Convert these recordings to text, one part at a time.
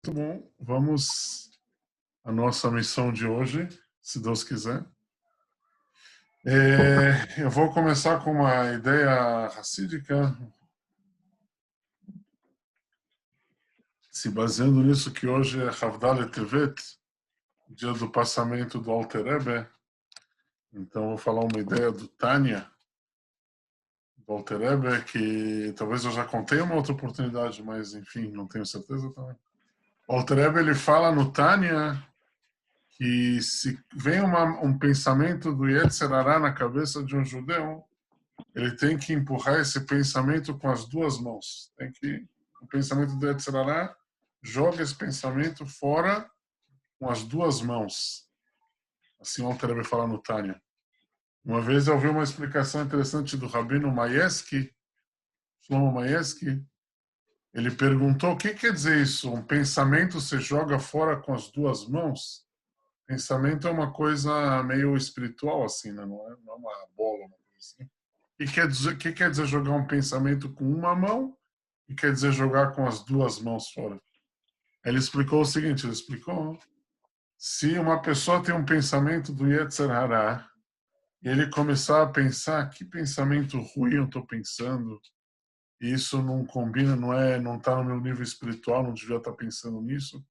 Muito bom. Vamos à nossa missão de hoje, se Deus quiser. Eu vou começar com uma ideia racídica, se baseando nisso que hoje é Havdalah Tevet, dia do passamento do Alter Rebbe. Então, vou falar uma ideia do Tânia, do Alter Rebbe, que talvez eu já contei uma outra oportunidade, mas, enfim, não tenho certeza também. O Alter Rebbe, ele fala no Tânia que se vem um pensamento do Yetzer Hará na cabeça de um judeu, ele tem que empurrar esse pensamento com as duas mãos. O pensamento do Yetzer Hará joga esse pensamento fora com as duas mãos. Assim o Alter Rebbe fala no Tânia. Uma vez eu ouvi uma explicação interessante do Rabino Mayeski, Shlomo Mayeski. Ele perguntou: o que quer dizer isso? Um pensamento se joga fora com as duas mãos? Pensamento é uma coisa meio espiritual, assim, né? Não é uma bola, uma coisa assim. Que quer dizer jogar um pensamento com uma mão e quer dizer jogar com as duas mãos fora? Ele explicou o seguinte, ele explicou: se uma pessoa tem um pensamento do Yetzer Hará e ele começar a pensar que pensamento ruim eu estou pensando, e isso não combina, não está no meu nível espiritual, não devia estar pensando nisso.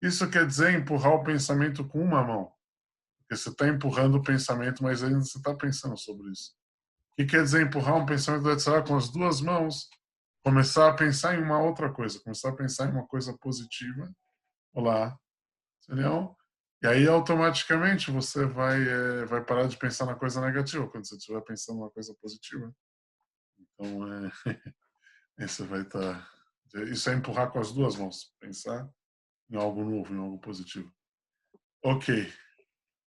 Isso quer dizer empurrar o pensamento com uma mão. Porque você está empurrando o pensamento, mas ainda você está pensando sobre isso. O que quer dizer empurrar um pensamento do Yetzirah com as duas mãos? Começar a pensar em uma outra coisa, começar a pensar em uma coisa positiva. Olá, entendeu? E aí automaticamente você vai parar de pensar na coisa negativa quando você estiver pensando na coisa positiva. Então, você vai estar. Isso é empurrar com as duas mãos, pensar em algo novo, em algo positivo. Ok.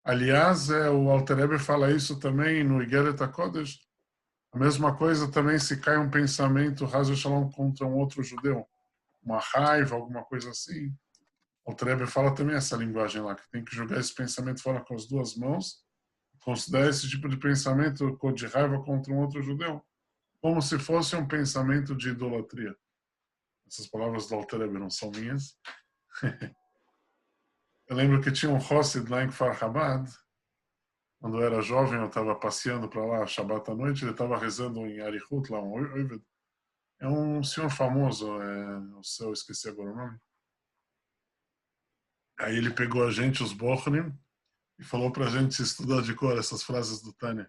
Aliás, o Alter Rebbe fala isso também no Igeret HaKodesh. A mesma coisa também se cai um pensamento Hazel Shalom contra um outro judeu, uma raiva, alguma coisa assim. O Alter Rebbe fala também essa linguagem lá, que tem que jogar esse pensamento fora com as duas mãos, considerar esse tipo de pensamento de raiva contra um outro judeu como se fosse um pensamento de idolatria. Essas palavras do Alter Rebbe não são minhas. Eu lembro que tinha um Hossid lá em Kfar Chabad. Quando eu era jovem, eu estava passeando para lá, Shabbat à noite, ele estava rezando em Arihut, lá, um Oived. É um senhor famoso, eu esqueci agora o nome. Aí ele pegou a gente, os Bochnim, e falou para a gente estudar de cor essas frases do Tânia.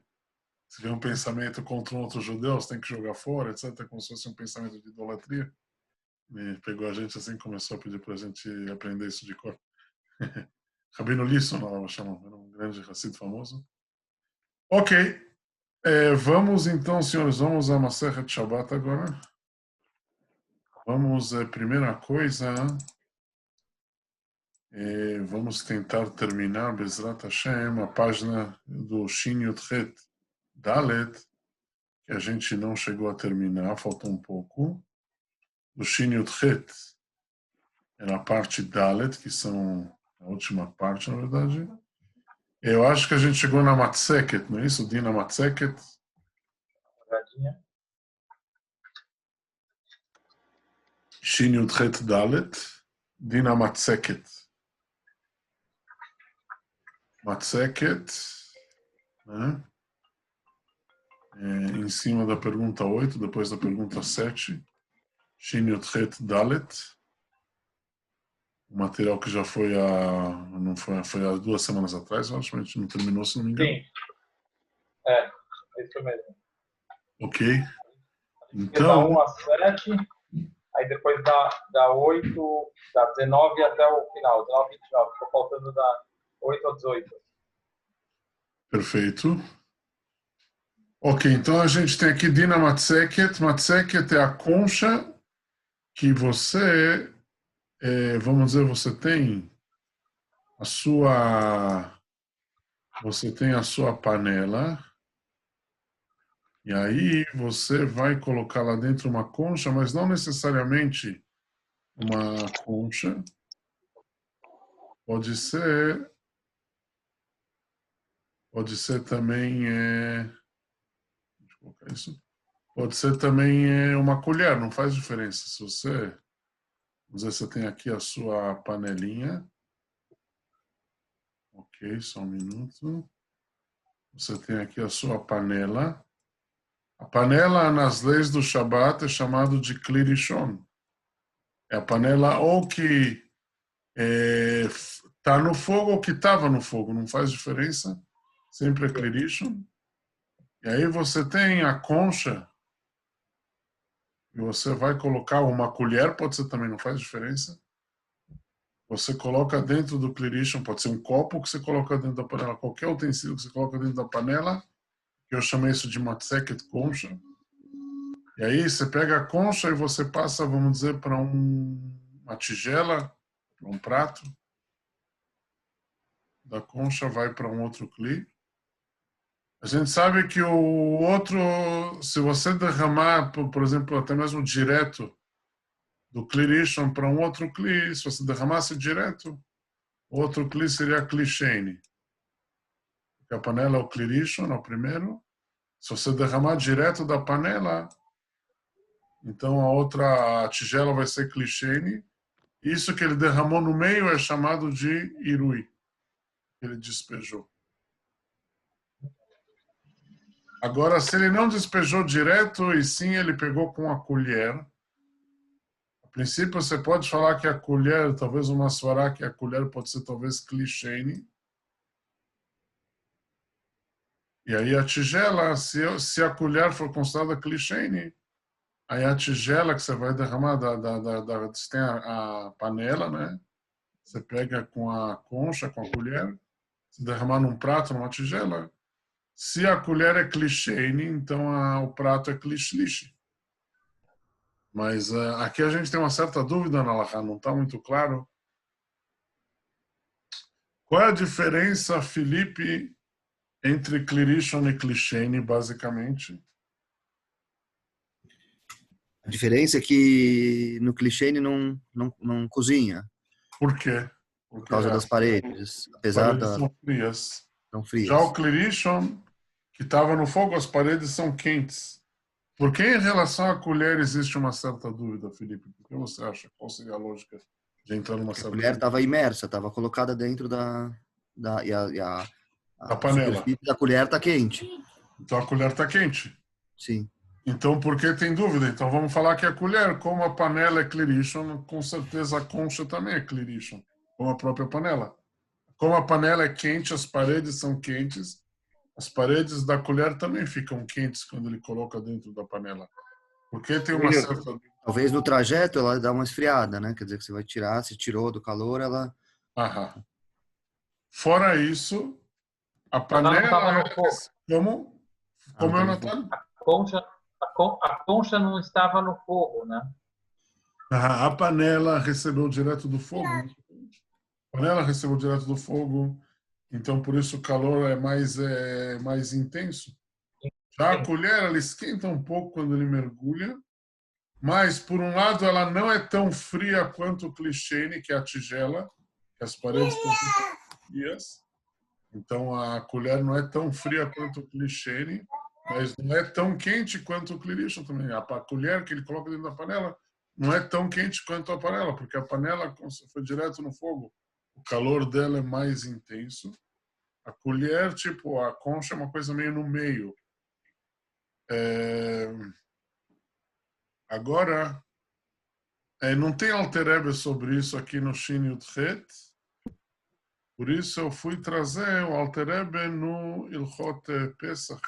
Se vê um pensamento contra um outro judeu, você tem que jogar fora, etc., como se fosse um pensamento de idolatria. E pegou a gente assim, começou a pedir para a gente aprender isso de cor. Rabino Lisson, não chamam, era um grande Hassid famoso. Ok, vamos então, senhores, vamos a Masechet Shabbat agora. Vamos, primeira coisa, vamos tentar terminar, Bezrat Hashem, a página do Shin Yudchet Dalet, que a gente não chegou a terminar, faltou um pouco. Do Shin Yudchet, é na parte Dalet, que são a última parte, na verdade. Eu acho que a gente chegou na Matzeket, não é isso? Dina Matzeket. Shin Yudchet Dalet, Dina Matzeket. Matzeket, né? Em cima da pergunta 8, depois da pergunta 7, Shin Yudchet Dalet, o material que já foi não foi há 2 semanas atrás, eu acho, a gente não terminou, se não me engano. Sim, isso mesmo. Ok, Da então, 1 a 7, aí depois da 8, da 19 até o final, 19 e 29, ficou faltando da 8 a 18. perfeito. Ok, então a gente tem aqui Dina Matzeket. Matzeket é a concha que você, vamos dizer, você tem a sua panela, e aí você vai colocar lá dentro uma concha, mas não necessariamente uma concha. Pode ser também, deixa eu colocar isso. Pode ser também uma colher, não faz diferença. Se você Você tem aqui a sua panelinha. Ok, só um minuto. Você tem aqui a sua panela. A panela, nas leis do Shabat, é chamado de Kli Rishon. É a panela ou que está no fogo ou que estava no fogo. Não faz diferença. Sempre é Kli Rishon. E aí você tem a concha. E você vai colocar uma colher, pode ser também, não faz diferença. Você coloca dentro do Kli Rishon, pode ser um copo que você coloca dentro da panela, qualquer utensílio que você coloca dentro da panela, que eu chamei isso de matzeket concha. E aí você pega a concha e você passa, vamos dizer, para uma tigela, para um prato. Da concha vai para um outro Kli. A gente sabe que o outro, se você derramar, por exemplo, até mesmo direto do Kli Rishon para um outro Kli, se você derramasse direto, o outro Kli seria Kli Sheni. Porque a panela é o Kli Rishon, é o primeiro. Se você derramar direto da panela, então a outra tigela vai ser Kli Sheni. Isso que ele derramou no meio é chamado de Irui. Ele despejou. Agora, se ele não despejou direto e sim ele pegou com a colher, a princípio você pode falar que a colher, talvez uma svará, que a colher pode ser talvez Kli Sheni. E aí a tigela, se a colher for considerada Kli Sheni, aí a tigela que você vai derramar, você tem a panela, né? Você pega com a concha, com a colher, se derramar num prato, numa tigela. Se a colher é Kli Sheni, então o prato é Kli Shlishi. Mas aqui a gente tem uma certa dúvida na Halachá, não está muito claro. Qual é a diferença, Felipe, entre Kli Rishon e Kli Sheni, basicamente? A diferença é que no clichê ele não cozinha, Por quê? por Porque causa das paredes, as apesar paredes das são frias. não Já o frias. Kli Rishon, que estava no fogo, as paredes são quentes. Por que em relação à colher existe uma certa dúvida, Felipe? Por que você acha? Qual seria a lógica de entrar numa A certa colher dúvida? estava imersa, estava colocada dentro Da a panela. superfície da colher está quente. Então a colher está quente. Sim. Então, por que tem dúvida? Então, vamos falar que a colher, como a panela é Kli Rishon, com certeza a concha também é Kli Rishon, como a própria panela. Como a panela é quente, as paredes são quentes, as paredes da colher também ficam quentes quando ele coloca dentro da panela. Porque tem uma certa... Talvez no trajeto ela dá uma esfriada, né? Quer dizer que você vai tirar, se tirou do calor, ela... Aham. Fora isso, a Ela não estava panela... no fogo. Como? Ah, não Como tá eu no não fogo. tô... A concha não estava no fogo, né? A panela recebeu direto do fogo. A panela recebeu direto do fogo, então por isso o calor é mais intenso. Já a colher, ela esquenta um pouco quando ele mergulha, mas por um lado ela não é tão fria quanto o Kli Sheni, que é a tigela, que as paredes estão frias. Então a colher não é tão fria quanto o Kli Sheni, mas não é tão quente quanto o Kli Rishon também. A colher que ele coloca dentro da panela não é tão quente quanto a panela, porque a panela foi direto no fogo. O calor dela é mais intenso. A colher, tipo, a concha é uma coisa meio no meio. Agora, não tem Alter Rebbe sobre isso aqui no Shin Yud Het. Por isso eu fui trazer o Alter Rebbe no Ilchot Pesach.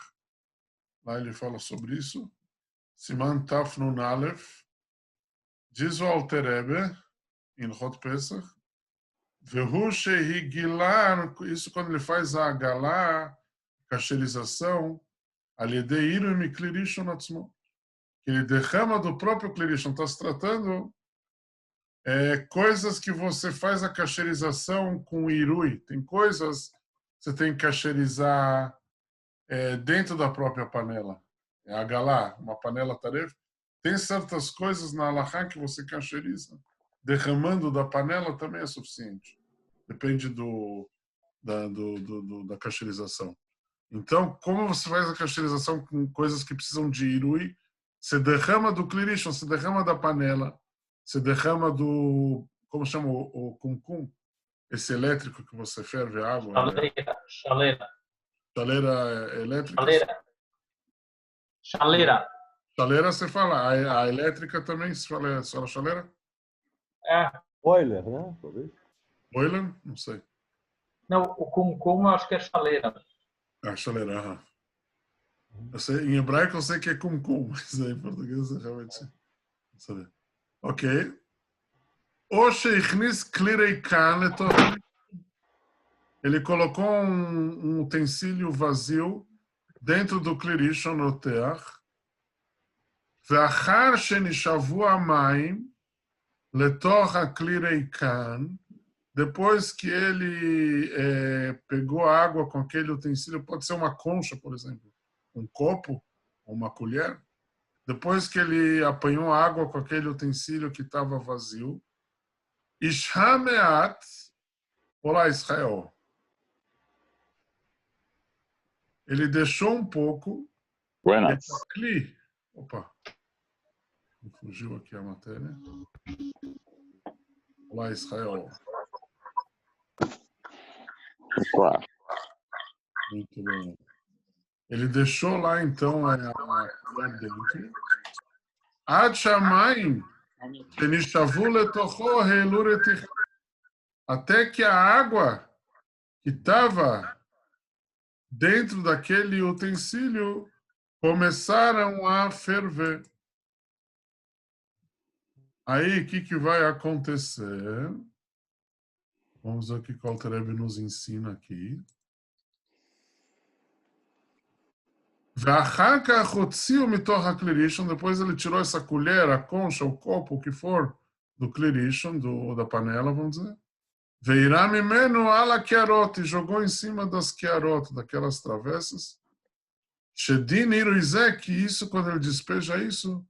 Lá ele fala sobre isso. Siman Taf Nun Aleph. Diz o Alter Rebbe, em Ilchot Pesach, Vehu Shehi Gilar, isso quando ele faz a galá, cacherização, Alidei Iru Mikli Rishon Atzmo, que ele derrama do próprio Kli Rishon. Está se tratando coisas que você faz a cacherização com irui. Tem coisas que você tem que cacherizar dentro da própria panela. É a galá, uma panela tarefa. Tem certas coisas na alahá que você cacheriza. Derramando da panela também é suficiente. Depende da cacherização. Então, como você faz a cacherização com coisas que precisam de irui, você derrama do Kli Rishon, você derrama da panela. Você derrama do, como chama o cum-cum? Esse elétrico que você ferve a água. Chaleira. Chaleira elétrica? Chaleira. Chaleira você fala. A elétrica também se fala chaleira? Boiler, né? Talvez. Boiler? Não sei. Não, o cum-cum eu acho que é chaleira. Chaleira, aham. Em hebraico eu sei que é cum-cum, mas em português eu realmente não sabia. Ok. O Sheikhnis Klirei Kan, ele colocou um utensílio vazio dentro do Klirishon Oteach, ואחר שנשאבו המים לתוך הכלי ריקן, depois que ele pegou a água com aquele utensílio, pode ser uma concha, por exemplo, um copo, uma colher, depois que ele apanhou a água com aquele utensílio que estava vazio, Ishameat, olá Israel, ele deixou um pouco, Buenas. Opa, fugiu aqui a matéria. Olá Israel. Claro. Muito bem. Ele deixou lá, então, a colher dentro. Ad shamayim, shenishavu letocho heilu retich. Até que a água que estava dentro daquele utensílio começaram a ferver. Aí, o que vai acontecer? Vamos ver o que o Alter Rebbe nos ensina aqui. Depois ele tirou essa colher, a concha, o copo, o que for, do klirishon, da panela, vamos dizer. Veirá mimeno ala kiarot, e jogou em cima das kiarot, daquelas travessas. Shedin iruizé, que isso, quando ele despeja isso,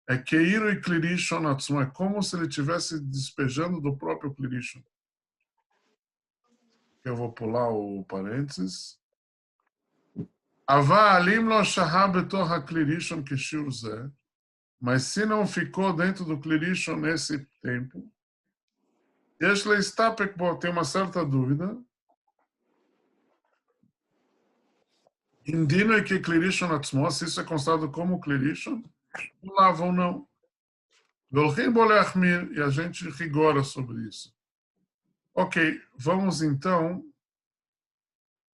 é keiru e klirishon atzmo, é como se ele estivesse despejando do próprio klirishon. Eu vou pular o parênteses. Mas se não ficou dentro do klirishon nesse tempo, tem uma certa dúvida. Indino que klirishon atzmo, se isso é considerado como klirishon, lava ou não. E a gente rigora sobre isso. Ok, vamos então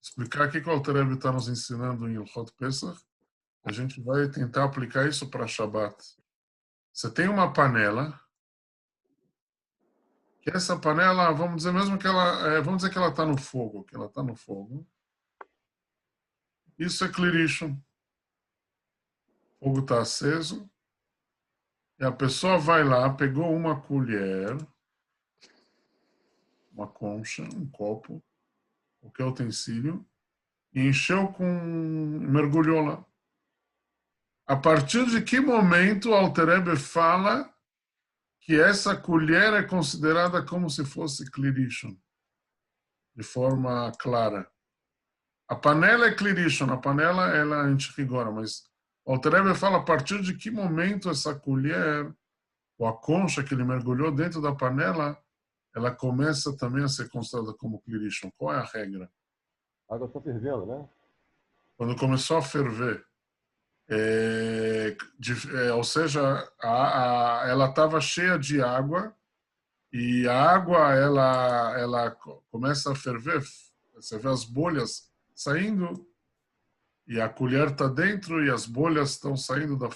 explicar aqui que o Alter Rebbe está nos ensinando em Ilhot Pesach. A gente vai tentar aplicar isso para Shabbat. Você tem uma panela, que essa panela, vamos dizer mesmo que ela, vamos dizer que ela está no fogo, Isso é klirishon. O fogo está aceso. E a pessoa vai lá, pegou uma colher, uma concha, um copo, qualquer utensílio, e encheu mergulhou lá. A partir de que momento o Alter Rebbe fala que essa colher é considerada como se fosse klirishon, de forma clara? A panela é klirishon, a panela a gente rigora, mas o Alter Rebbe fala a partir de que momento essa colher, ou a concha que ele mergulhou dentro da panela, ela começa também a ser considerada como klirishon. Qual é a regra? A água está fervendo, né? Quando começou a ferver, ou seja, ela estava cheia de água e a água ela começa a ferver, você vê as bolhas saindo e a colher está dentro e as bolhas estão saindo do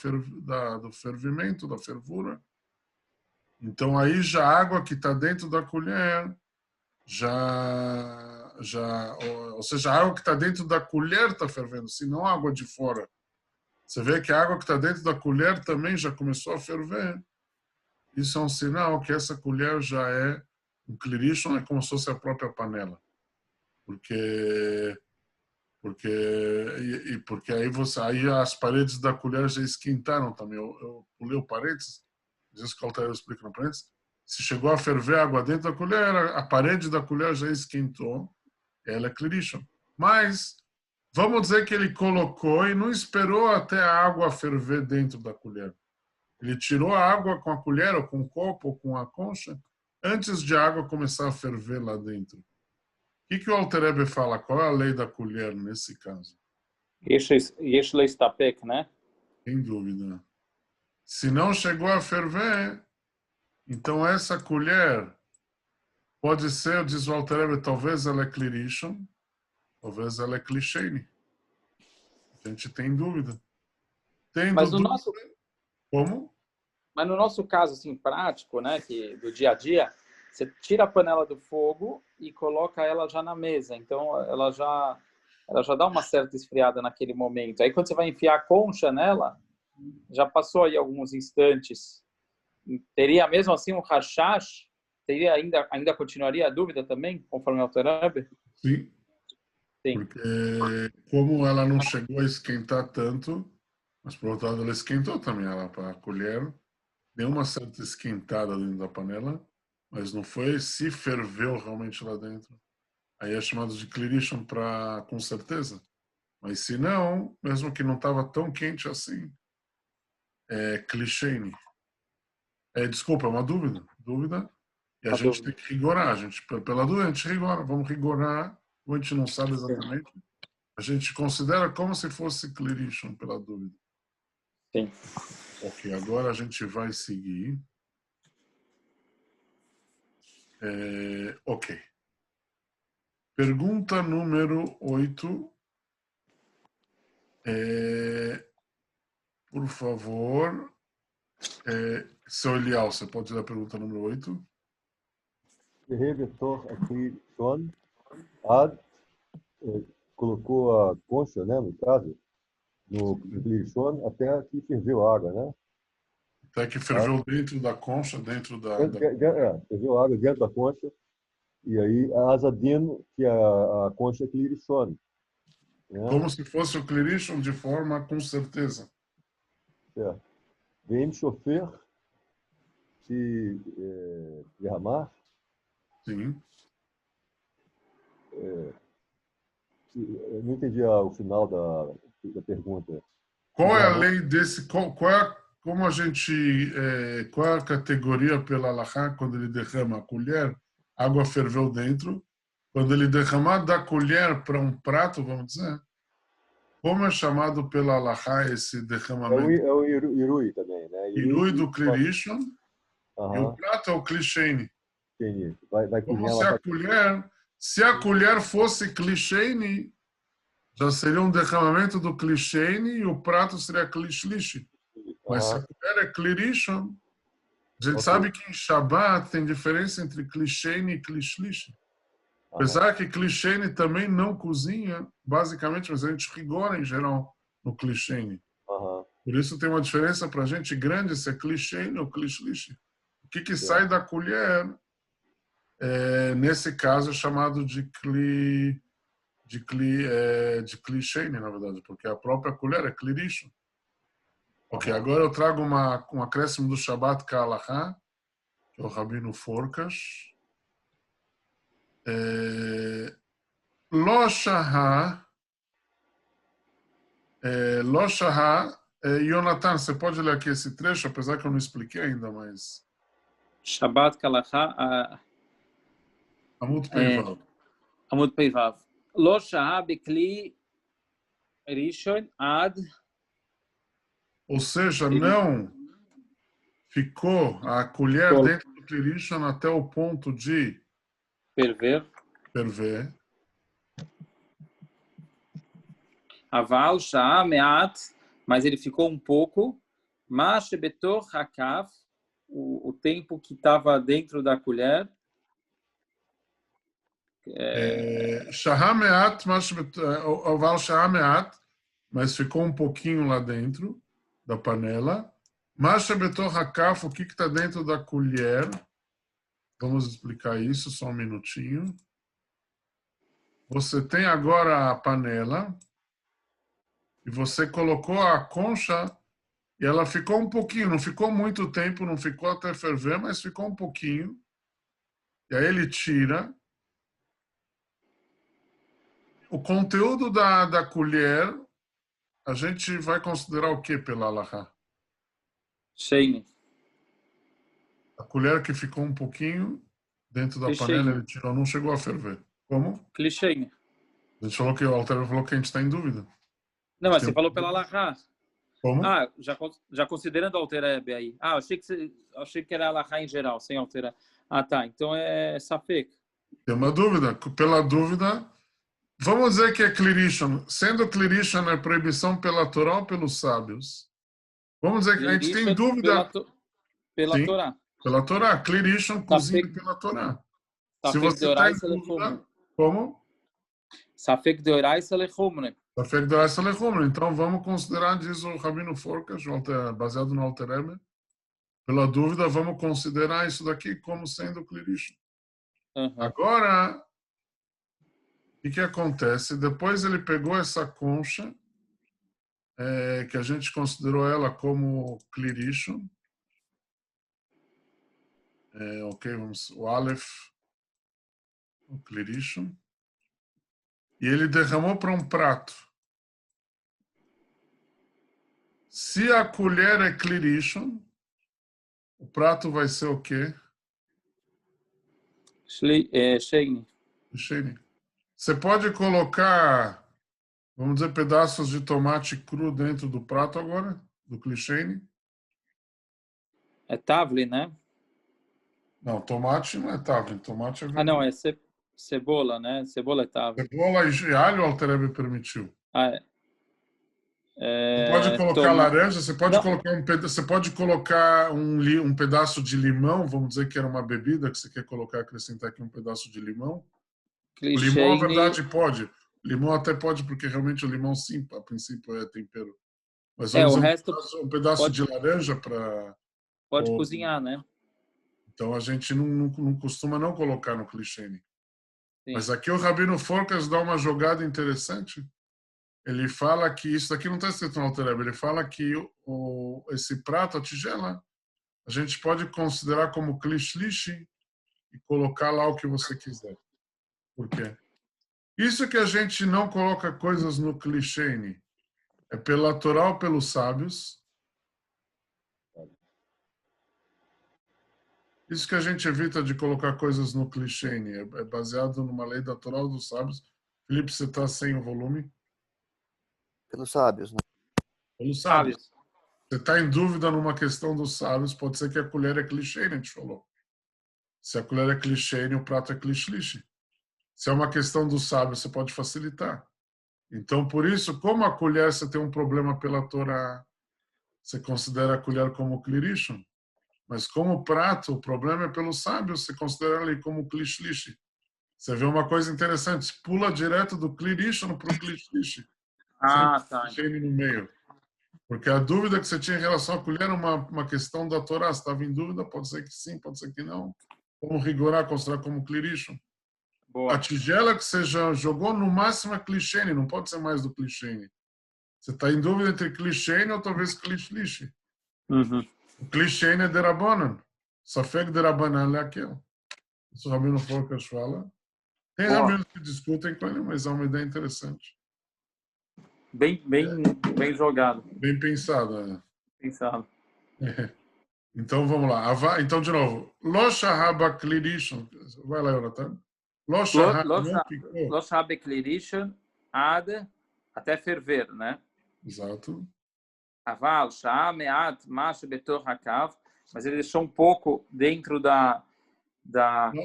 fervimento, da fervura. Então aí já a água que está dentro da colher ou seja, a água que está dentro da colher está fervendo, se não a água de fora. Você vê que a água que está dentro da colher também já começou a ferver. Isso é um sinal que essa colher já é um klirishon, é como se fosse a própria panela. Porque aí as paredes da colher já esquentaram também. Eu pulei o parênteses, às vezes o Alter explica no parênteses. Se chegou a ferver água dentro da colher, a parede da colher já esquentou, ela é klirishon. Mas vamos dizer que ele colocou e não esperou até a água ferver dentro da colher. Ele tirou a água com a colher, ou com o copo, ou com a concha, antes de a água começar a ferver lá dentro. O que o Alter Rebbe fala? Qual é a lei da colher nesse caso? יש להסתפק, né? Sem dúvida. Se não chegou a ferver, então essa colher pode ser, diz o Alter Rebbe, talvez ela é Klirishon, talvez ela é Klisheni. A gente tem dúvida. Tendo Mas no dúvida, nosso, como? mas no nosso caso, assim, prático, né, que do dia a dia, você tira a panela do fogo e coloca ela já na mesa. Então, ela já dá uma certa esfriada naquele momento. Aí, quando você vai enfiar a concha nela, já passou aí alguns instantes. Teria mesmo assim um rashash? Teria ainda continuaria a dúvida também, conforme o Alter Rebbe? Sim. Sim. Porque como ela não chegou a esquentar tanto, mas por outro lado ela esquentou também, ela para a colher, deu uma certa esquentada dentro da panela, mas não foi se ferveu realmente lá dentro. Aí é chamado de Klirishon com certeza. Mas se não, mesmo que não estava tão quente assim, é Klisheni. Desculpa, é uma dúvida. Dúvida. E a gente tem que rigorar. A gente, pela dúvida, a gente rigora. Vamos rigorar. Ou a gente não sabe exatamente. A gente considera como se fosse Klirishon, pela dúvida. Sim. Ok, agora a gente vai seguir. Ok. Pergunta número 8. Por favor, seu Elial, você pode dar a pergunta número 8? בתוך הכלי ראשון, עד, colocou a concha, né, no caso, no כלי ראשון, até que ferveu a água, né? Até que ferveu dentro da concha, dentro da... Ferveu a água dentro da concha, e aí a azadino, que a concha é כלי ראשון. Né? Como se fosse o Klirishon de forma com certeza. Certo. Vem chofer, se derramar. Sim. Eu não entendi o final da pergunta. Qual é a lei desse... como a gente... qual é a categoria pela Halachá quando ele derrama a colher? A água ferveu dentro. Quando ele derramar da colher para um prato, vamos dizer, como é chamado pela Halachá esse derramamento? É o irui também, né? Irui do Klirishon e o prato é o Klisheni. Vai Como cozinhar se a colher fosse Klisheni, já seria um derramamento do Klisheni e o prato seria Klishlishi. Mas se a colher é Klirishon, a gente sabe que em Shabbat tem diferença entre Klisheni e Klishlishi. Apesar que Klisheni também não cozinha, basicamente, mas a gente rigora em geral no Klisheni. Por isso tem uma diferença para a gente grande se é Klisheni ou Klishlishi. O que sai da colher, nesse caso, é chamado de Klisheni, na verdade, porque a própria colher é Klirishon. Ok, agora eu trago um acréscimo do Shabbat Ka'alahá, que é o Rabino Forkas. Lo Shahá, Jonathan, você pode ler aqui esse trecho, apesar que eu não expliquei ainda, mas... Shabbat Kalacha, Amud Peivav. Amud Peivav. Lo Shahá Bekli Rishon Ad... Ou seja, não ficou a colher dentro do Klirishon até o ponto de ferver. Aval Shah Meat, mas ele ficou um pouco. Mas Betor Hakaf, o tempo que estava dentro da colher. Shah Meat, Aval Shah Meat, mas ficou um pouquinho lá dentro da panela. Masha Betor Hakaf, o que está dentro da colher? Vamos explicar isso, só um minutinho. Você tem agora a panela e você colocou a concha e ela ficou um pouquinho, não ficou muito tempo, não ficou até ferver, mas ficou um pouquinho. E aí ele tira. O conteúdo da colher, a gente vai considerar o que pela Halachá? Sheini. A colher que ficou um pouquinho dentro da Clichê. panela, ele tirou, não chegou a ferver. Como? Clichê. A gente falou que o Alter falou que a gente está em dúvida. Não, mas Tem- você falou pela Alahá. Como? Ah, já considerando a Alterebe aí. Ah, achei que era Alahá em geral, sem alterar. Ah, tá. Então é Safek. Tem uma dúvida. Pela dúvida, vamos dizer que é Clearishon. Sendo Clearishon é proibição pela Torá ou pelos sábios? Vamos dizer que a gente tem dúvida. Pela Sim, Torá. pela Torá. Clearishon, cozinha pela Torá. Se Safek você de está em Orais dúvida, Elechumre. como? Safek de Orais Elechumre. Safek de Orais Elechumre. Então vamos considerar, diz o Rabino Forkas, baseado no Alter Rebbe, pela dúvida, vamos considerar isso daqui como sendo Clearishon. Agora, o que acontece? Depois ele pegou essa concha, que a gente considerou ela como Clearishon. Ok, vamos, o Aleph, o Clearishon. E ele derramou para um prato. Se a colher é Clearishon, o prato vai ser o quê? Sheini. Sheini. Você pode colocar, vamos dizer, pedaços de tomate cru dentro do prato agora, do Clearishon? É Tavli, né? Não, tomate não é Tavlin, tomate é Ah, não, verdura. é cebola, né? Cebola é Tavli. Cebola e alho o Alter Rebbe permitiu. Ah, Você pode colocar toma. laranja, você pode Não. colocar você pode colocar um pedaço de limão, vamos dizer que era uma bebida que você quer colocar, acrescentar aqui um pedaço de limão. O limão, na Clichêine. verdade, pode. O limão até pode, porque realmente o limão, sim, a princípio é tempero. Mas O vamos dizer, resto um pedaço pode, de laranja para... pode cozinhar, né? Então a gente não costuma não colocar no clichê. Sim. Mas aqui o Rabino Forkas dá uma jogada interessante. Ele fala que isso daqui não está escrito no Alter Rebbe. Ele fala que esse prato, a tigela, a gente pode considerar como klishlishi e colocar lá o que você quiser. Por quê? Isso que a gente não coloca coisas no clichê é pela Torá ou pelos sábios. Isso que a gente evita de colocar coisas no clichê é baseado numa lei da Torá ou dos sábios. Felipe, você está sem o volume? Pelos sábios, né? Pelos sábios. Você está em dúvida numa questão dos sábios, pode ser que a colher é clichê, a gente falou. Se a colher é clichê, o prato é clichê. Se é uma questão dos sábios, você pode facilitar. Então, por isso, como a colher você tem um problema pela Torá, você considera a colher como clirishon. Mas como prato, o problema é pelos sábios, você considera ele como clichê. Você vê uma coisa interessante, pula direto do clirishon para o clichê. Ah, tá. Clichê no meio. Porque a dúvida que você tinha em relação à colher é uma questão da Torá. Você estava em dúvida, pode ser que sim, pode ser que não. Como rigorar, considerar como clirishon. A tigela que você já jogou, no máximo é clichê, não pode ser mais do clichê. Você está em dúvida entre clichê ou talvez clichê. O clichê é derabanan. Safek derabanan é aquele. Isso o Rabino Forkas fala. Tem rabinos que discutem com ele, mas é uma ideia interessante. Bem jogado. Bem pensado, né? Pensado. Então, vamos lá. Então, de novo. Lo shahaba klirishon. Vai lá, Jonathan. Lo shahaba klirishon ad até ferver, né? Exato. Aval, shah, meat, mash, betor, hakav. Mas ele deixou um pouco dentro da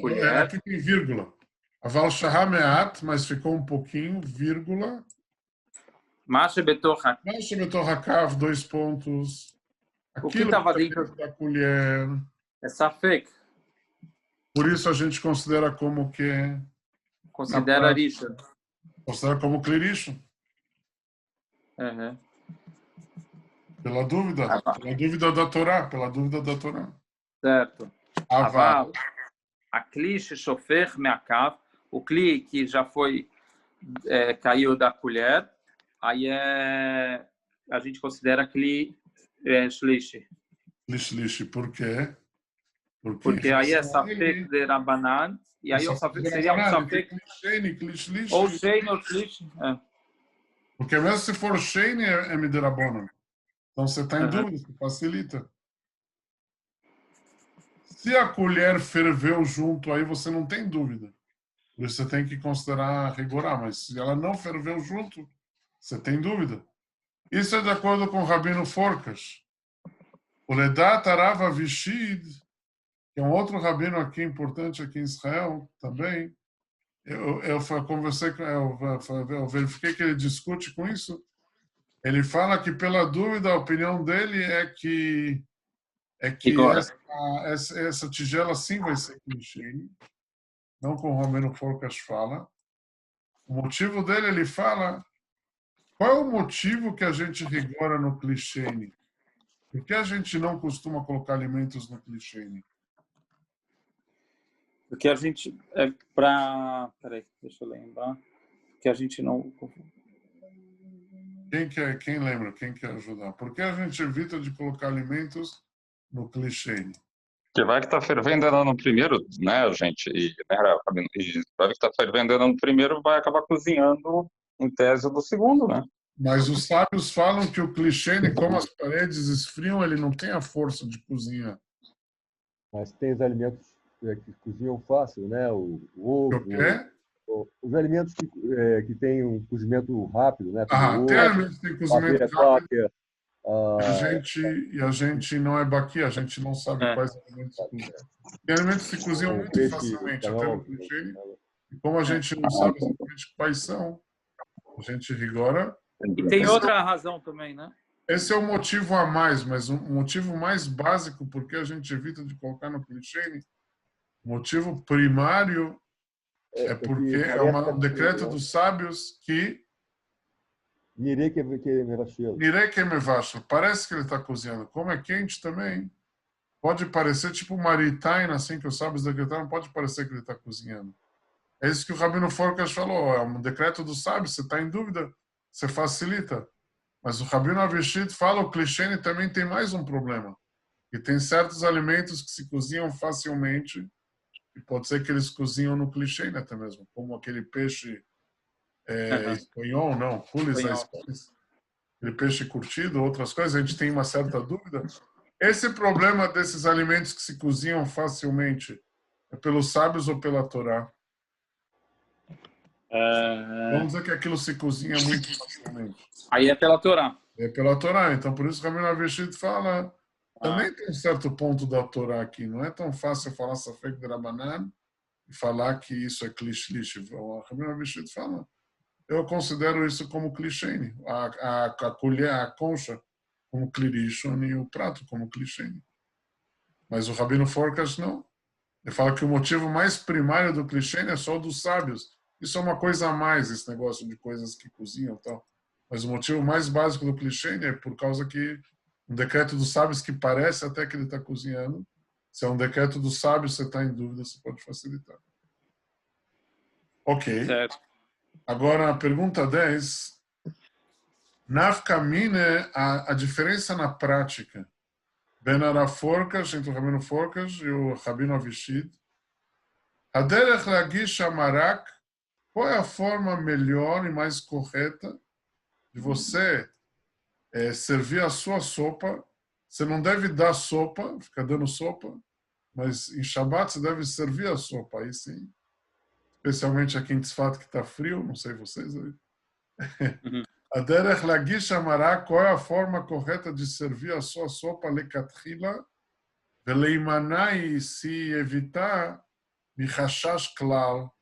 colher. Aqui tem vírgula. Aval shah meat, mas ficou um pouquinho, vírgula. Mash, betor, hakav. Mash, betor, hakav, 2 pontos. O que estava dentro da colher é safek. Por isso a gente considera como que considera rishon. Considera como clirishon. Uhum. Pela dúvida da Torá, pela dúvida da Torá. Certo. Aval, a kli shofer me'akav, o kli que já foi caiu da colher, aí a gente considera kli shlishi. Shlishi, por quê? Porque aí é safek de rabanan, e aí seria um safek ou shein ou shlishi. Porque mesmo se for shein é miderabanan. Então você está em dúvida, facilita. Se a colher ferveu junto, aí você não tem dúvida. Por isso você tem que considerar rigorar. Mas se ela não ferveu junto, você tem dúvida. Isso é de acordo com o Rabino Forcas. O Ledat Arav Avishid, que é um outro rabino aqui importante aqui em Israel também, eu conversei com eu verifiquei que ele discute com isso. Ele fala que pela dúvida a opinião dele é que essa tigela sim vai ser clichê, não como o Romero Forcas fala. O motivo dele, ele fala, qual é o motivo que a gente rigora no clichê? Por que a gente não costuma colocar alimentos no clichê? Porque a gente é para, peraí, deixa eu lembrar, que a gente não. Quem lembra? Quem quer ajudar? Por que a gente evita de colocar alimentos no clichê? Que vai que tá fervendo ela no primeiro, né, gente? E, né, Rabino? E vai que tá fervendo ela no primeiro, vai acabar cozinhando em tese do segundo, né? Mas os sábios falam que o clichê, como as paredes esfriam, ele não tem a força de cozinhar. Mas tem os alimentos que cozinham fácil, né? O ovo, O quê? os alimentos que têm um cozimento rápido, né? Como Ah, o tem ovo, alimentos que têm cozimento rápido quaker, e a gente não é baqui, a gente não sabe quais alimentos se cozinham. Tem alimentos que se cozinham muito peixe facilmente, até espanhol. no clichê, e como a gente não sabe exatamente quais são, a gente rigora. E tem outra razão também, né? Esse é o motivo a mais, mas o motivo mais básico porque a gente evita de colocar no clichê, o motivo primário é porque é um decreto dos sábios que parece que ele está cozinhando. Como é quente também, pode parecer tipo maritaina, assim que os sábios decretaram, pode parecer que ele está cozinhando. É isso que o Rabino Forcas falou, é um decreto dos sábios, você está em dúvida, você facilita. Mas o Rabino Avishid fala, o clichê também tem mais um problema. E tem certos alimentos que se cozinham facilmente, e pode ser que eles cozinham no clichê até mesmo, como aquele peixe espanhol, não, culis, aquele peixe curtido, outras coisas, a gente tem uma certa dúvida. Esse problema desses alimentos que se cozinham facilmente é pelos sábios ou pela Torá? Vamos dizer que aquilo se cozinha muito facilmente. Aí é pela Torá. É pela Torá. Então, por isso que o Rabino Avishid fala, também tem um certo ponto da Torá aqui. Não é tão fácil falar Safek de Rabanan e falar que isso é clichê. O Rabino Avishid fala, eu considero isso como clichê. A colher, a concha, como clirishon e o prato como clichê. Mas o Rabino Forcas não. Ele fala que o motivo mais primário do clichê é só dos sábios. Isso é uma coisa a mais, esse negócio de coisas que cozinham e tal. Mas o motivo mais básico do clichê é por causa que um decreto dos sábios que parece até que ele está cozinhando. Se é um decreto dos sábios, você está em dúvida, você pode facilitar. Ok. Certo. Agora, a pergunta 10. Nafka mine, a diferença na prática. Ben Araforcas, entre o Rabino Forcas e o Rabino Avishid. Haderech lagish amarak, qual é a forma melhor e mais correta de você servir a sua sopa? Você não deve dar sopa, ficar dando sopa, mas em Shabbat você deve servir a sopa, aí sim. Especialmente aqui em Tzfat que está frio, não sei vocês. Haderech lagish amarak, qual é a forma correta de servir a sua sopa lekatchila? Veleimanai, se evitar michashash klal,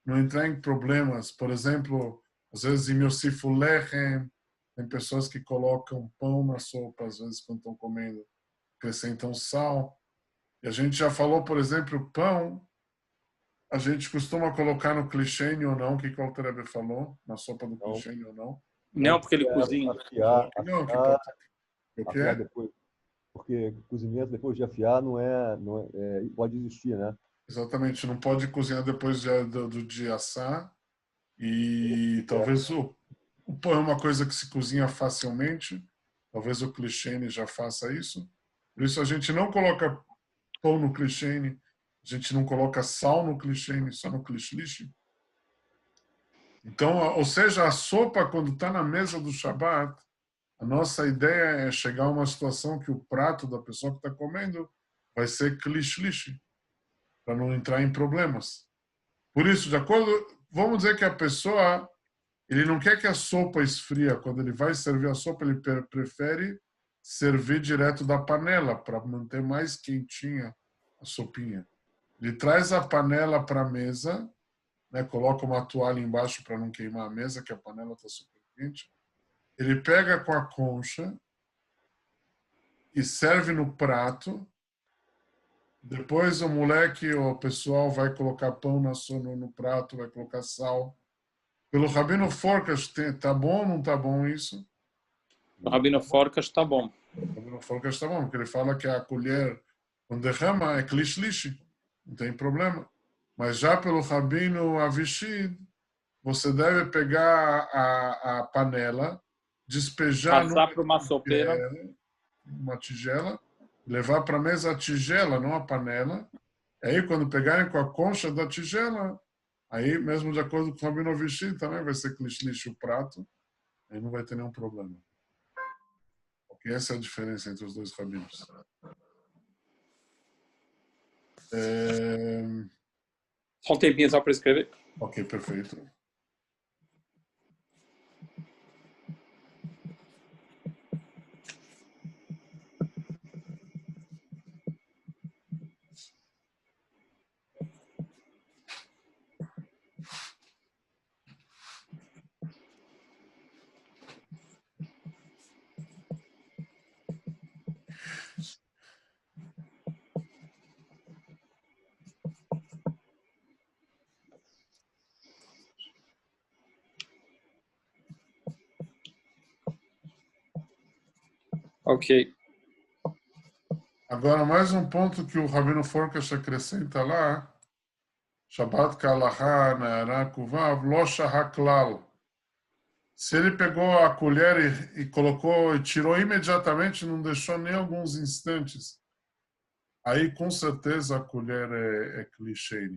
não entrar em problemas. Por exemplo, às vezes em Yosifu Lechem, tem pessoas que colocam pão na sopa, às vezes quando estão comendo, acrescentam sal. E a gente já falou, por exemplo, pão, a gente costuma colocar no clichê ou não, o que o Alter Rebbe falou, na sopa do clichê ou não. Não, porque ele cozinha. Não, que pode. O que é? Depois, porque cozimento depois de afiar pode existir, né? Exatamente, não pode cozinhar depois do dia assar. E talvez o pão é uma coisa que se cozinha facilmente. Talvez o clichê já faça isso. Por isso a gente não coloca pão no clichê, a gente não coloca sal no clichê, só no clichê. Então, ou seja, a sopa, quando está na mesa do Shabat, a nossa ideia é chegar a uma situação que o prato da pessoa que está comendo vai ser klishlishi, para não entrar em problemas. Por isso, de acordo, vamos dizer que a pessoa, ele não quer que a sopa esfria. Quando ele vai servir a sopa, ele prefere servir direto da panela, para manter mais quentinha a sopinha. Ele traz a panela para a mesa, né, coloca uma toalha embaixo para não queimar a mesa, que a panela está super quente. Ele pega com a concha e serve no prato. Depois o moleque ou o pessoal vai colocar pão no prato, vai colocar sal. Pelo Rabino Forcas, tá bom ou não tá bom isso? O Rabino Forcas está bom. O Rabino Forcas tá bom, porque ele fala que a colher, quando derrama, é klishlishi, não tem problema. Mas já pelo Rabino Avishid, você deve pegar a panela, despejar Passar para uma sopeira. uma tigela, levar para a mesa a tigela, não a panela. Aí, quando pegarem com a concha da tigela, aí, mesmo de acordo com o Rabino Avishid, também vai ser klishlish o prato, aí não vai ter nenhum problema. Porque essa é a diferença entre os dois rabinos. Só um tempinho só para escrever. Ok, perfeito. Ok. Agora, mais um ponto que o Rabino Forcas acrescenta lá, Shabbat Kalaha Ne'ara Kuvav Lo Shahaklal. Se ele pegou a colher e colocou e tirou imediatamente, não deixou nem alguns instantes, aí com certeza a colher é clichê.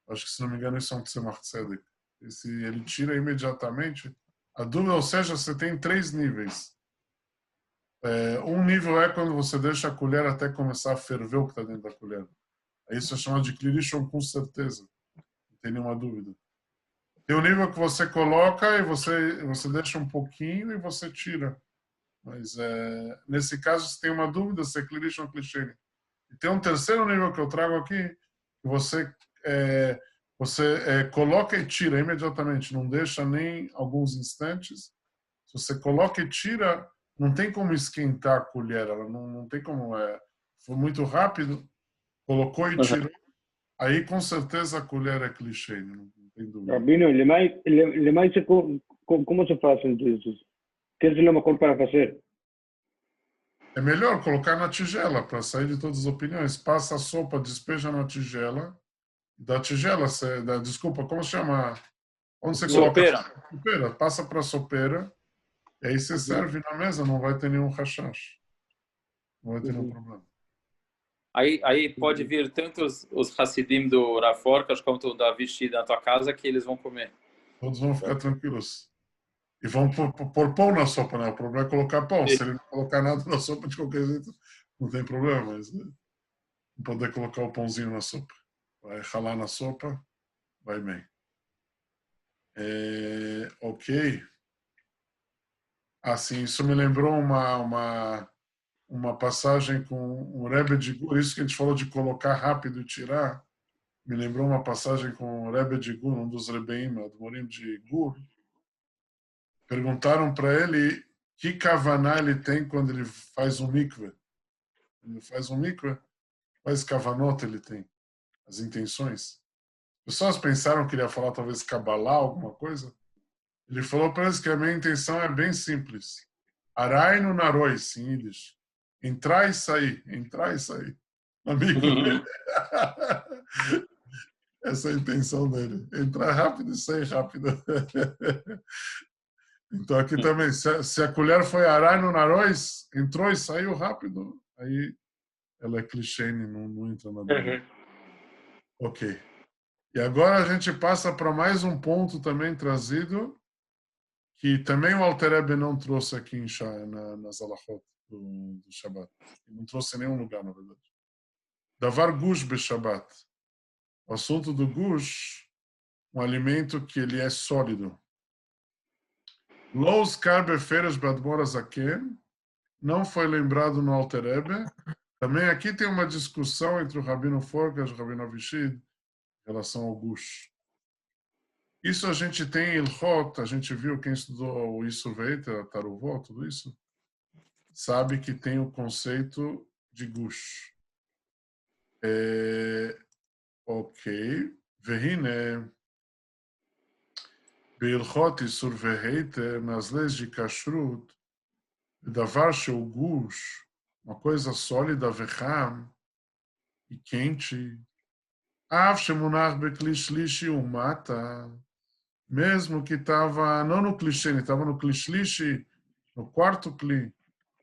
Acho que, se não me engano, isso é um Tzemach Tzedek. E se ele tira imediatamente, a dúvida, ou seja, você tem 3 níveis. Um nível é quando você deixa a colher até começar a ferver o que está dentro da colher. Isso é chamado de klirishon com certeza. Não tem nenhuma dúvida. Tem um nível que você coloca e você deixa um pouquinho e você tira. Mas nesse caso, se tem uma dúvida, se é klirishon ou clichê. E tem um terceiro nível que eu trago aqui, que você coloca e tira imediatamente, não deixa nem alguns instantes. Se você coloca e tira, não tem como esquentar a colher, ela não tem como. Foi muito rápido, colocou e tirou, aí com certeza a colher é clichê, não tem dúvida. Rabino, lemais como se faz entonces? ¿Qué es lo mejor para hacer? É melhor colocar na tigela, para sair de todas as opiniões. Passa a sopa, despeja na tigela. Da tigela, desculpa, como se chama? Onde você Sopeira. coloca? Sopeira. Passa para a sopeira. E aí você serve na mesa, não vai ter nenhum rashash. Não vai ter nenhum problema. Aí pode vir tanto os Hassidim do Rav Forcas quanto da Vichy da tua casa que eles vão comer. Todos vão ficar tranquilos. E vão pôr pão na sopa, né? O problema é colocar pão. Se ele não colocar nada na sopa, de qualquer jeito, não tem problema. Mas não poder colocar o pãozinho na sopa. Vai ralar na sopa, vai bem. Ok. Assim, isso me lembrou uma passagem com o Rebbe de Gur, isso que a gente falou de colocar rápido e tirar, me lembrou uma passagem com o Rebbe de Gur, um dos Rebbeim, do Morim de Gur. Perguntaram para ele que kavaná ele tem quando ele faz um mikveh. Ele faz um mikveh, quais kavanot ele tem, as intenções. As pessoas pensaram que ele ia falar talvez Kabbalah, alguma coisa. Ele falou para eles que a minha intenção é bem simples. Arai no narois, em Yiddish. Entrar e sair, entrar e sair. Amigo dele. Essa é a intenção dele. Entrar rápido e sair rápido. Então aqui também, se a colher foi arai no narois, entrou e saiu rápido, aí ela é clichê, não entra na dúvida. Ok. E agora a gente passa para mais um ponto também trazido, que também o Alter Rebbe não trouxe aqui nas Alachot do Shabbat. Não trouxe em nenhum lugar, na verdade. Davar gush beshabat. O assunto do gush, um alimento que ele é sólido. Los carbeferas badmor zaken, não foi lembrado no Alter Rebbe. Também aqui tem uma discussão entre o Rabino Forgas e o Rabino Avishid em relação ao gush. Isso a gente tem em Ilhot, a gente viu, quem estudou o Isuveita, Taruvó, tudo isso, sabe que tem o conceito de gush. Ok. Vehine, בהלכות איסור והיתר, nas leis de kashrut, דבר שהוא gush, uma coisa sólida, vecham, e quente, אף שמונח בכלי שלישי ומטה, mesmo que estava, não no clichê, estava no kli shlishi, no quarto kli,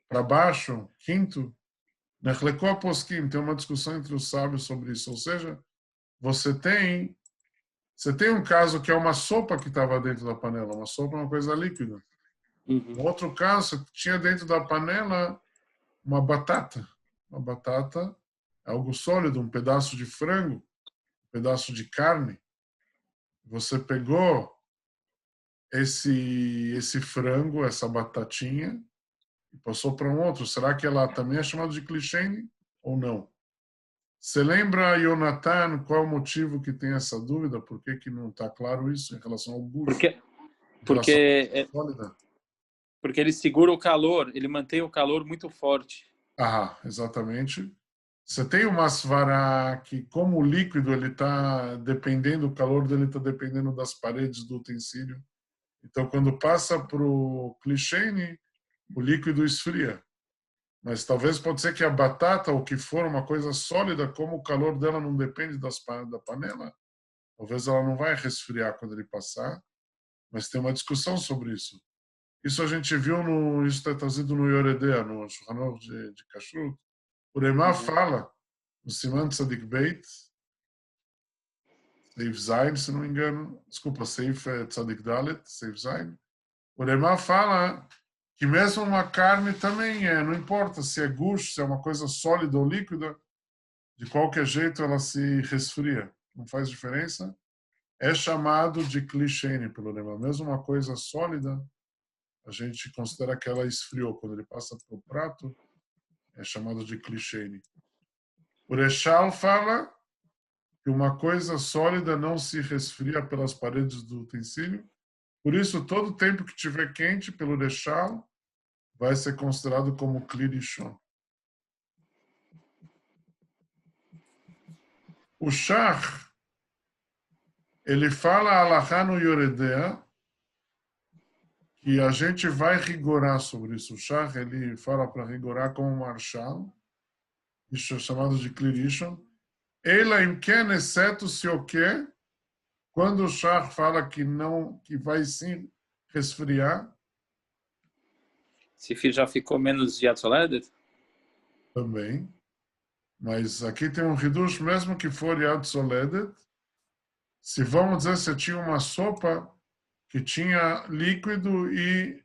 para baixo, quinto, nechlekó poskim, tem uma discussão entre os sábios sobre isso, ou seja, você tem um caso que é uma sopa que estava dentro da panela, uma sopa é uma coisa líquida. No outro caso, tinha dentro da panela uma batata. Uma batata é algo sólido, um pedaço de frango, um pedaço de carne. Você pegou esse frango, essa batatinha, e passou para um outro. Será que ela também é chamada de klishene ou não? Você lembra, Yonatan, qual é o motivo que tem essa dúvida? Por que não está claro isso em relação ao gush? Porque ele segura o calor, ele mantém o calor muito forte. Exatamente. Você tem uma svara que, como o líquido, ele está dependendo, o calor dele está dependendo das paredes do utensílio. Então, quando passa para o klishene, o líquido esfria. Mas talvez pode ser que a batata, ou que for uma coisa sólida, como o calor dela não depende da panela, talvez ela não vai resfriar quando ele passar. Mas tem uma discussão sobre isso. Isso a gente viu, isso está trazido no Yoredea, no Shulchan Aruch de Kashrut. O Remá fala, no Siman Tzadik Beit, Seif Zain, se não me engano, desculpa, Seif Tzadik Dalet, Seif Zain. O Remá fala que mesmo uma carne também não importa se é gush, se é uma coisa sólida ou líquida, de qualquer jeito ela se resfria, não faz diferença. É chamado de klishene pelo Remá. Mesmo uma coisa sólida, a gente considera que ela esfriou. Quando ele passa para o prato, é chamado de klishene. O Reshal fala que uma coisa sólida não se resfria pelas paredes do utensílio. Por isso, todo tempo que estiver quente, pelo Reshal, vai ser considerado como kli rishon. O Shach, ele fala alahá no Yoredea, que a gente vai rigorar sobre isso. O Shach, ele fala para rigorar como marshal, isso é chamado de kli rishon. Ela imken, exceto se o quê? Quando o Shach fala que não, que vai sim resfriar. Se já ficou menos de Yatzoledet? Também. Mas aqui tem um hidush, mesmo que for Yatzoledet, se vamos dizer, se tinha uma sopa que tinha líquido e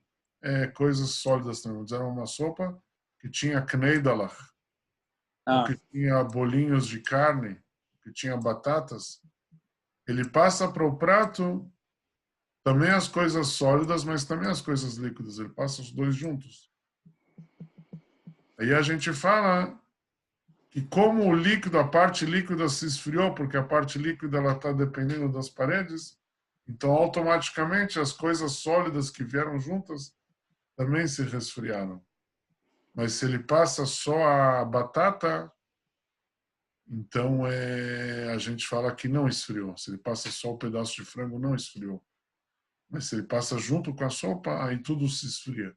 coisas sólidas também. Vamos dizer, uma sopa que tinha kneidalach, que tinha bolinhos de carne, que tinha batatas. Ele passa para o prato também as coisas sólidas, mas também as coisas líquidas. Ele passa os dois juntos. Aí a gente fala que como o líquido, a parte líquida se esfriou, porque a parte líquida ela está dependendo das paredes, então automaticamente as coisas sólidas que vieram juntas também se resfriaram. Mas se ele passa só a batata, então a gente fala que não esfriou. Se ele passa só o pedaço de frango, não esfriou. Mas se ele passa junto com a sopa, aí tudo se esfria.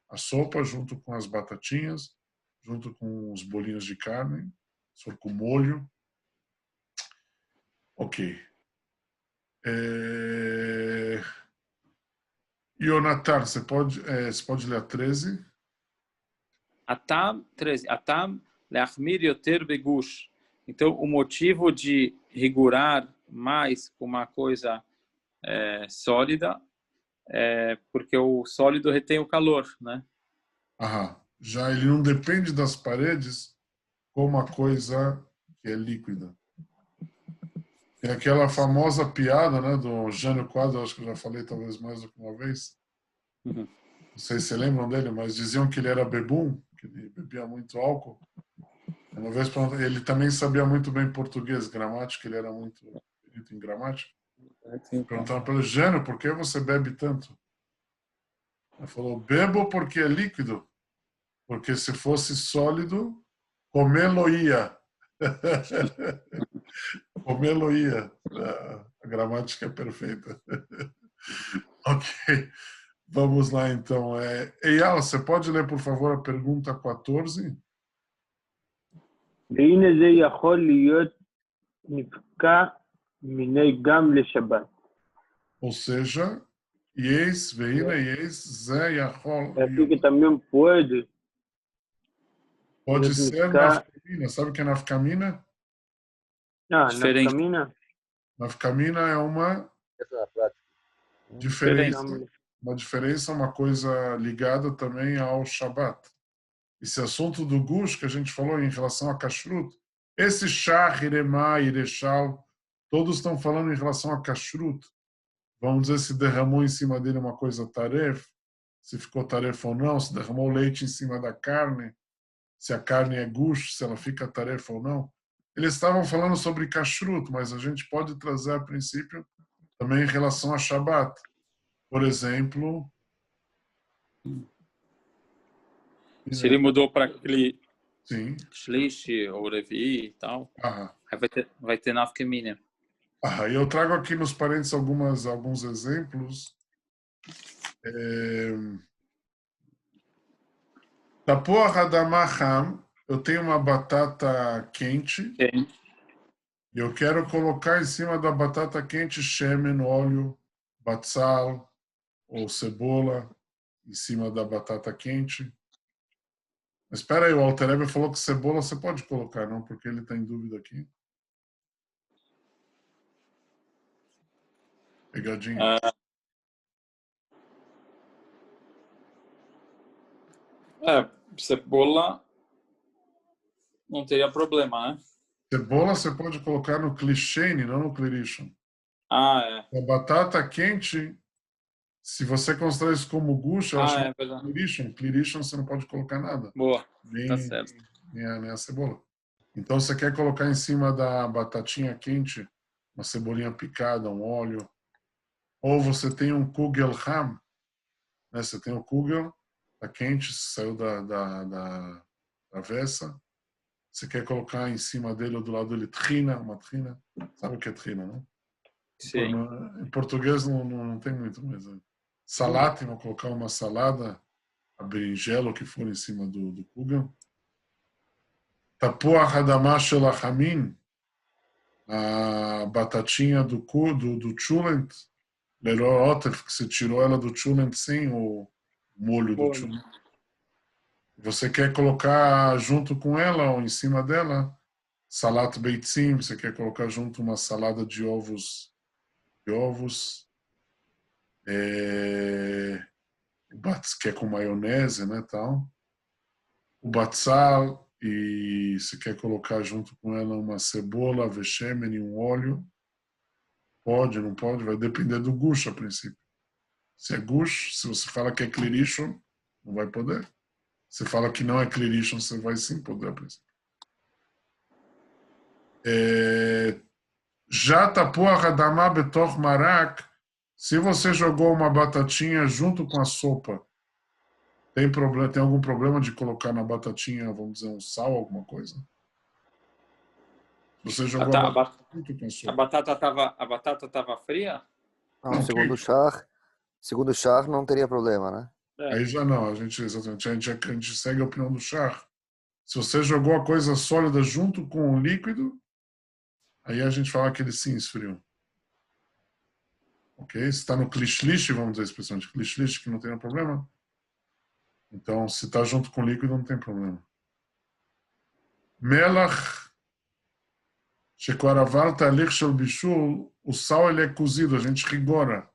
A sopa junto com as batatinhas, junto com os bolinhos de carne, se for com molho. Ok. Yonatan, você pode ler a 13? Atam 13. Atam leachmir yoter begush. Então, o motivo de rigorar mais com uma coisa sólida é porque o sólido retém o calor, né? Já ele não depende das paredes como a coisa porque é líquida. Tem aquela famosa piada, né, do Jânio Quadros, acho que eu já falei talvez mais do que uma vez. Uhum. Não sei se lembram dele, mas diziam que ele era bebum, que ele bebia muito álcool. Uma vez ele também sabia muito bem português, gramática, ele era muito perito em gramática. Perguntaram para ele, Jânio, por que você bebe tanto? Ele falou, bebo porque é líquido, porque se fosse sólido, comê-lo-ia. Comê-lo-ia. A gramática é perfeita. Ok, vamos lá então. Eyal, você pode ler, por favor, a pergunta 14? והנה זה יכול להיות נפקע מיני גם לשבת. Ou seja, Yes, veina, yes, Zé, Yahol. Aqui que também pode. Pode ser nafkamina. Sabe o que é nafkamina? Nafkamina? Nafkamina é uma diferença. Uma diferença, uma coisa ligada também ao Shabat. Esse assunto do gush que a gente falou em relação a kashrut, esse shah, iremá, irechal, todos estão falando em relação a kashrut. Vamos dizer se derramou em cima dele uma coisa taref, se ficou taref ou não, se derramou leite em cima da carne, se a carne é gush, se ela fica tarefa ou não. Eles estavam falando sobre kashrut, mas a gente pode trazer a princípio também em relação a Shabat. Por exemplo... Se ele mudou para aquele Sim. Shlish ou Revi e tal, Aham. aí vai ter nafkamina. E eu trago aqui nos parênteses alguns exemplos. Tapuach Adamah Ham, eu tenho uma batata quente. E eu quero colocar em cima da batata quente shemen, óleo, batzal ou cebola em cima da batata quente. Mas espera aí, o Alter Rebbe falou que cebola você pode colocar, não? Porque ele está em dúvida aqui. Pegadinha. Cebola não teria problema, né? Cebola você pode colocar no klishene, não no klirishon. A batata quente, se você considerar isso como gush, eu acho que é klirishon. Klirishon você não pode colocar nada. Boa, tá certo. Nem a cebola. Então você quer colocar em cima da batatinha quente uma cebolinha picada, um óleo. Ou você tem um kugel ham, né? Você tem o kugel, tá quente, saiu da travessa. Você quer colocar em cima dele ou do lado dele trina, uma trina. Sabe o que é trina, não? Sim. Em português não tem muito, mas salada, vou colocar uma salada, a berinjela, o que for em cima do kugel. Tapuach Adamah shel Hamin, a batatinha do chulent, lerotef, que você tirou ela do chulent sem o molho do chulent. Você quer colocar junto com ela ou em cima dela salat beitzim, você quer colocar junto uma salada de ovos, que é com maionese, né, tal. O batzal, e você quer colocar junto com ela uma cebola, vexemen e um óleo. Pode, não pode, vai depender do gush a princípio. Se é gush, se você fala que é klirishon, não vai poder. Se fala que não é klirishon, você vai sim poder a princípio. Já tapuach adamah betoch marak, se você jogou uma batatinha junto com a sopa, tem algum problema de colocar na batatinha, vamos dizer, um sal, alguma coisa? Você jogou a batata junto com a sopa. A batata estava fria? Não, segundo o Shah não teria problema, né? Aí já não, a gente segue a opinião do Shah. Se você jogou a coisa sólida junto com o líquido, aí a gente fala que ele sim esfriou. Ok? Se está no klishlish, vamos dizer a expressão de klishlish, que não tem problema. Então, se está junto com o líquido, não tem problema. Melach, shekoravar talich shel bishul, o sal ele é cozido, a gente rigora.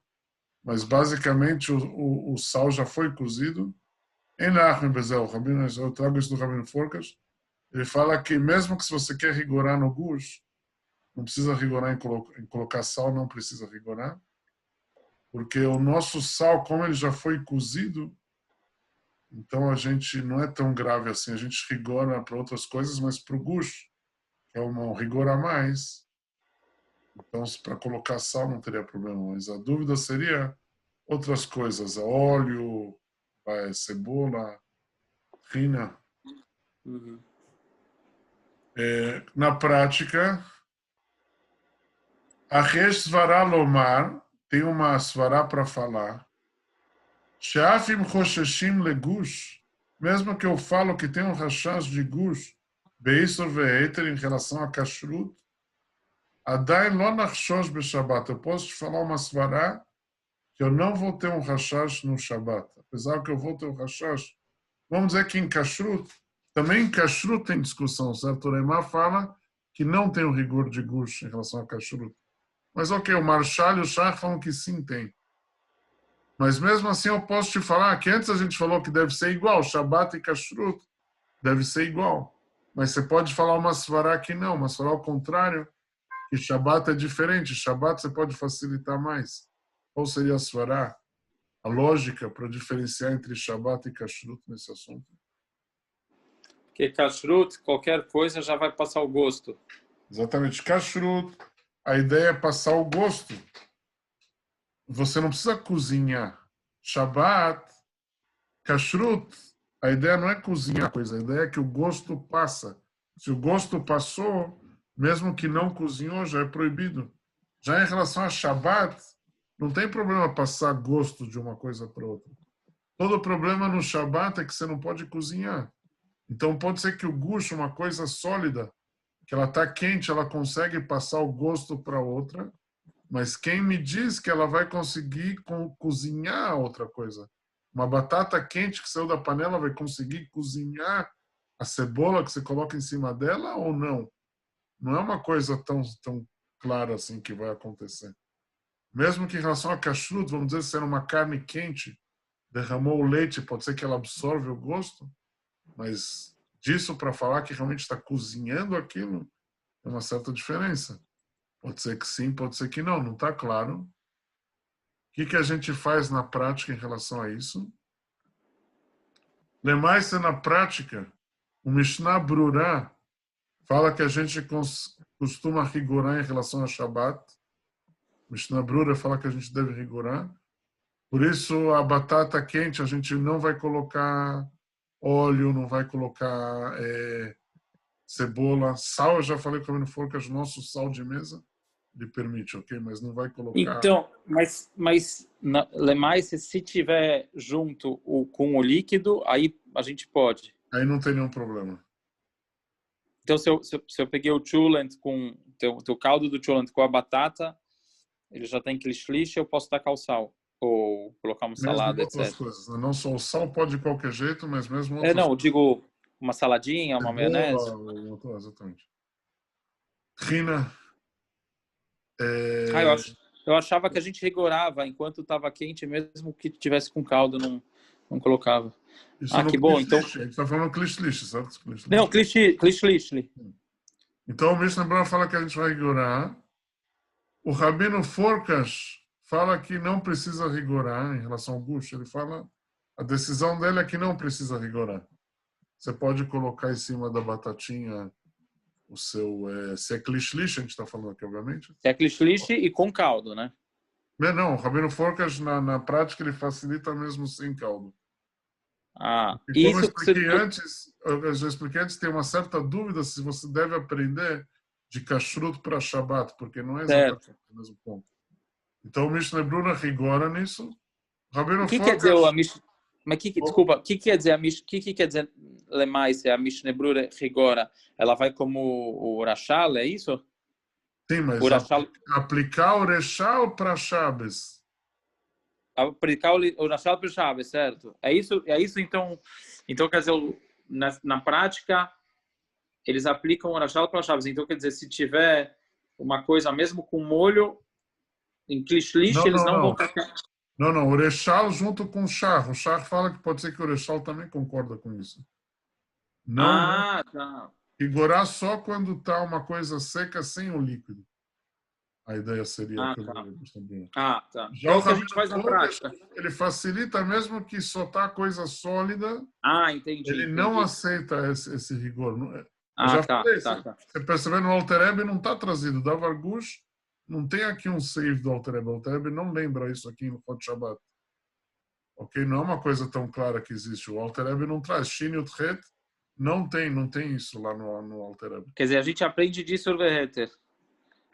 Mas basicamente o sal já foi cozido. Em Lachme Bezel, eu trago isso do Rabino Forcas. Ele fala que mesmo que se você quer rigorar no gush, não precisa rigorar em colocar sal, não precisa rigorar, porque o nosso sal, como ele já foi cozido, então a gente não é tão grave assim. A gente rigora para outras coisas, mas para o gush, que é um rigor a mais, então para colocar sal não teria problema. Mas a dúvida seria outras coisas, óleo, cebola, rina. Uhum. Na prática, a Resh Svará Lomar tem uma Svará para falar. Sheafim Chosheshim Legush, mesmo que eu falo que tem um rashash de gush, Beisor Ve'eter, em relação a Kashrut, Adai Lo Nachshosh Beshabbat. Eu posso te falar uma Svará que eu não vou ter um rashash no Shabbat. Apesar que eu vou ter um rashash. Vamos dizer que em Kashrut, também em Kashrut tem discussão, certo? O Remá fala que não tem o rigor de gush em relação a Kashrut. Mas ok, o Marshal e o Shach falam que sim tem. Mas mesmo assim eu posso te falar que antes a gente falou que deve ser igual, Shabbat e Kashrut deve ser igual. Mas você pode falar uma Svará que não, uma Svará ao contrário, que Shabbat é diferente. Shabbat você pode facilitar mais. Qual seria a Svará? A lógica para diferenciar entre Shabbat e Kashrut nesse assunto? Porque kashrut, qualquer coisa já vai passar o gosto. Exatamente. Kashrut, a ideia é passar o gosto. Você não precisa cozinhar. Shabbat, Kashrut, a ideia não é cozinhar a coisa, a ideia é que o gosto passa. Se o gosto passou, mesmo que não cozinhou, já é proibido. Já em relação a Shabbat, não tem problema passar gosto de uma coisa para outra. Todo o problema no Shabbat é que você não pode cozinhar. Então pode ser que o gush, uma coisa sólida, que ela está quente, ela consegue passar o gosto para outra, mas quem me diz que ela vai conseguir cozinhar outra coisa? Uma batata quente que saiu da panela vai conseguir cozinhar a cebola que você coloca em cima dela ou não? Não é uma coisa tão clara assim que vai acontecer. Mesmo que em relação a kashrut, vamos dizer, se era uma carne quente, derramou o leite, pode ser que ela absorve o gosto, mas disso para falar que realmente está cozinhando aquilo, é uma certa diferença. Pode ser que sim, pode ser que não, não está claro. O que a gente faz na prática em relação a isso? Lemais, na prática, o Mishnah Brurá fala que a gente costuma rigorar em relação a Shabbat. O Mishnah Brura fala que a gente deve rigorar. Por isso, a batata quente, a gente não vai colocar óleo, não vai colocar cebola. Sal, eu já falei com o Rabino Forcas, nosso sal de mesa, ele permite, ok? Mas não vai colocar... Então, mas Lemais, se tiver junto com o líquido, aí a gente pode. Aí não tem nenhum problema. Então, se eu peguei o chulent com teu caldo do chulent com a batata, ele já tem klishlish, eu posso tacar o sal ou colocar uma salada, mesmo outras etc. coisas, né? Não só o sal pode de qualquer jeito, mas mesmo outras não, eu digo uma saladinha, uma maionese. Exatamente. Rina. Eu achava que a gente rigorava enquanto estava quente, mesmo que tivesse com caldo, não colocava. Que bom, então... A gente está falando klishlish, certo? Não, klishlish. Então o Mishnah Brura fala que a gente vai rigorar. O Rabino Forcas fala que não precisa rigorar em relação ao gush. Ele fala, a decisão dele é que não precisa rigorar. Você pode colocar em cima da batatinha o seu... se é klishlish, a gente está falando aqui, obviamente. Se é klishlish e com caldo, né? Não, o Rabino Forcas, na prática, ele facilita mesmo sem caldo. E como eu já expliquei antes, tem uma certa dúvida se você deve aprender de kashrut para Shabbat, porque não é exatamente o mesmo ponto. Então o Mishnah Brura rigora nisso. O que quer dizer desculpa, o que quer dizer Lemais, a Mishnah Brura rigora? Ela vai como o Rashal, é isso? Sim, mas aplicar o Rashal para Shabbos. Aplicar o Rashal para Shabbos, certo? É isso então quer dizer, na prática, eles aplicam o Rashal para Shabbos. Então, quer dizer, se tiver uma coisa mesmo com molho, em klishlish, eles não vão tacar. Não, o Reshal junto com o Shach. O Shach fala que pode ser que o Reshal também concorda com isso. Tá. Rigorar só quando está uma coisa seca sem o líquido. A ideia seria Ah, que eu tá. gostaria. Tá. Já Então, o o que a gente faz na Rabino prática? ele facilita mesmo que só está coisa sólida. Entendi. Ele não aceita esse rigor. Eu já Tá. falei, você percebeu no Alter Rebbe não está trazido. Da Vargush não tem aqui um save do Alter Rebbe. O Alter Rebbe não lembra isso aqui no Hot Shabbat. Ok? Não é uma coisa tão clara que existe. O Alter Rebbe não traz. Shin Yud Het não tem isso lá no Alter Rebbe. Quer dizer, a gente aprende disso no Verheter.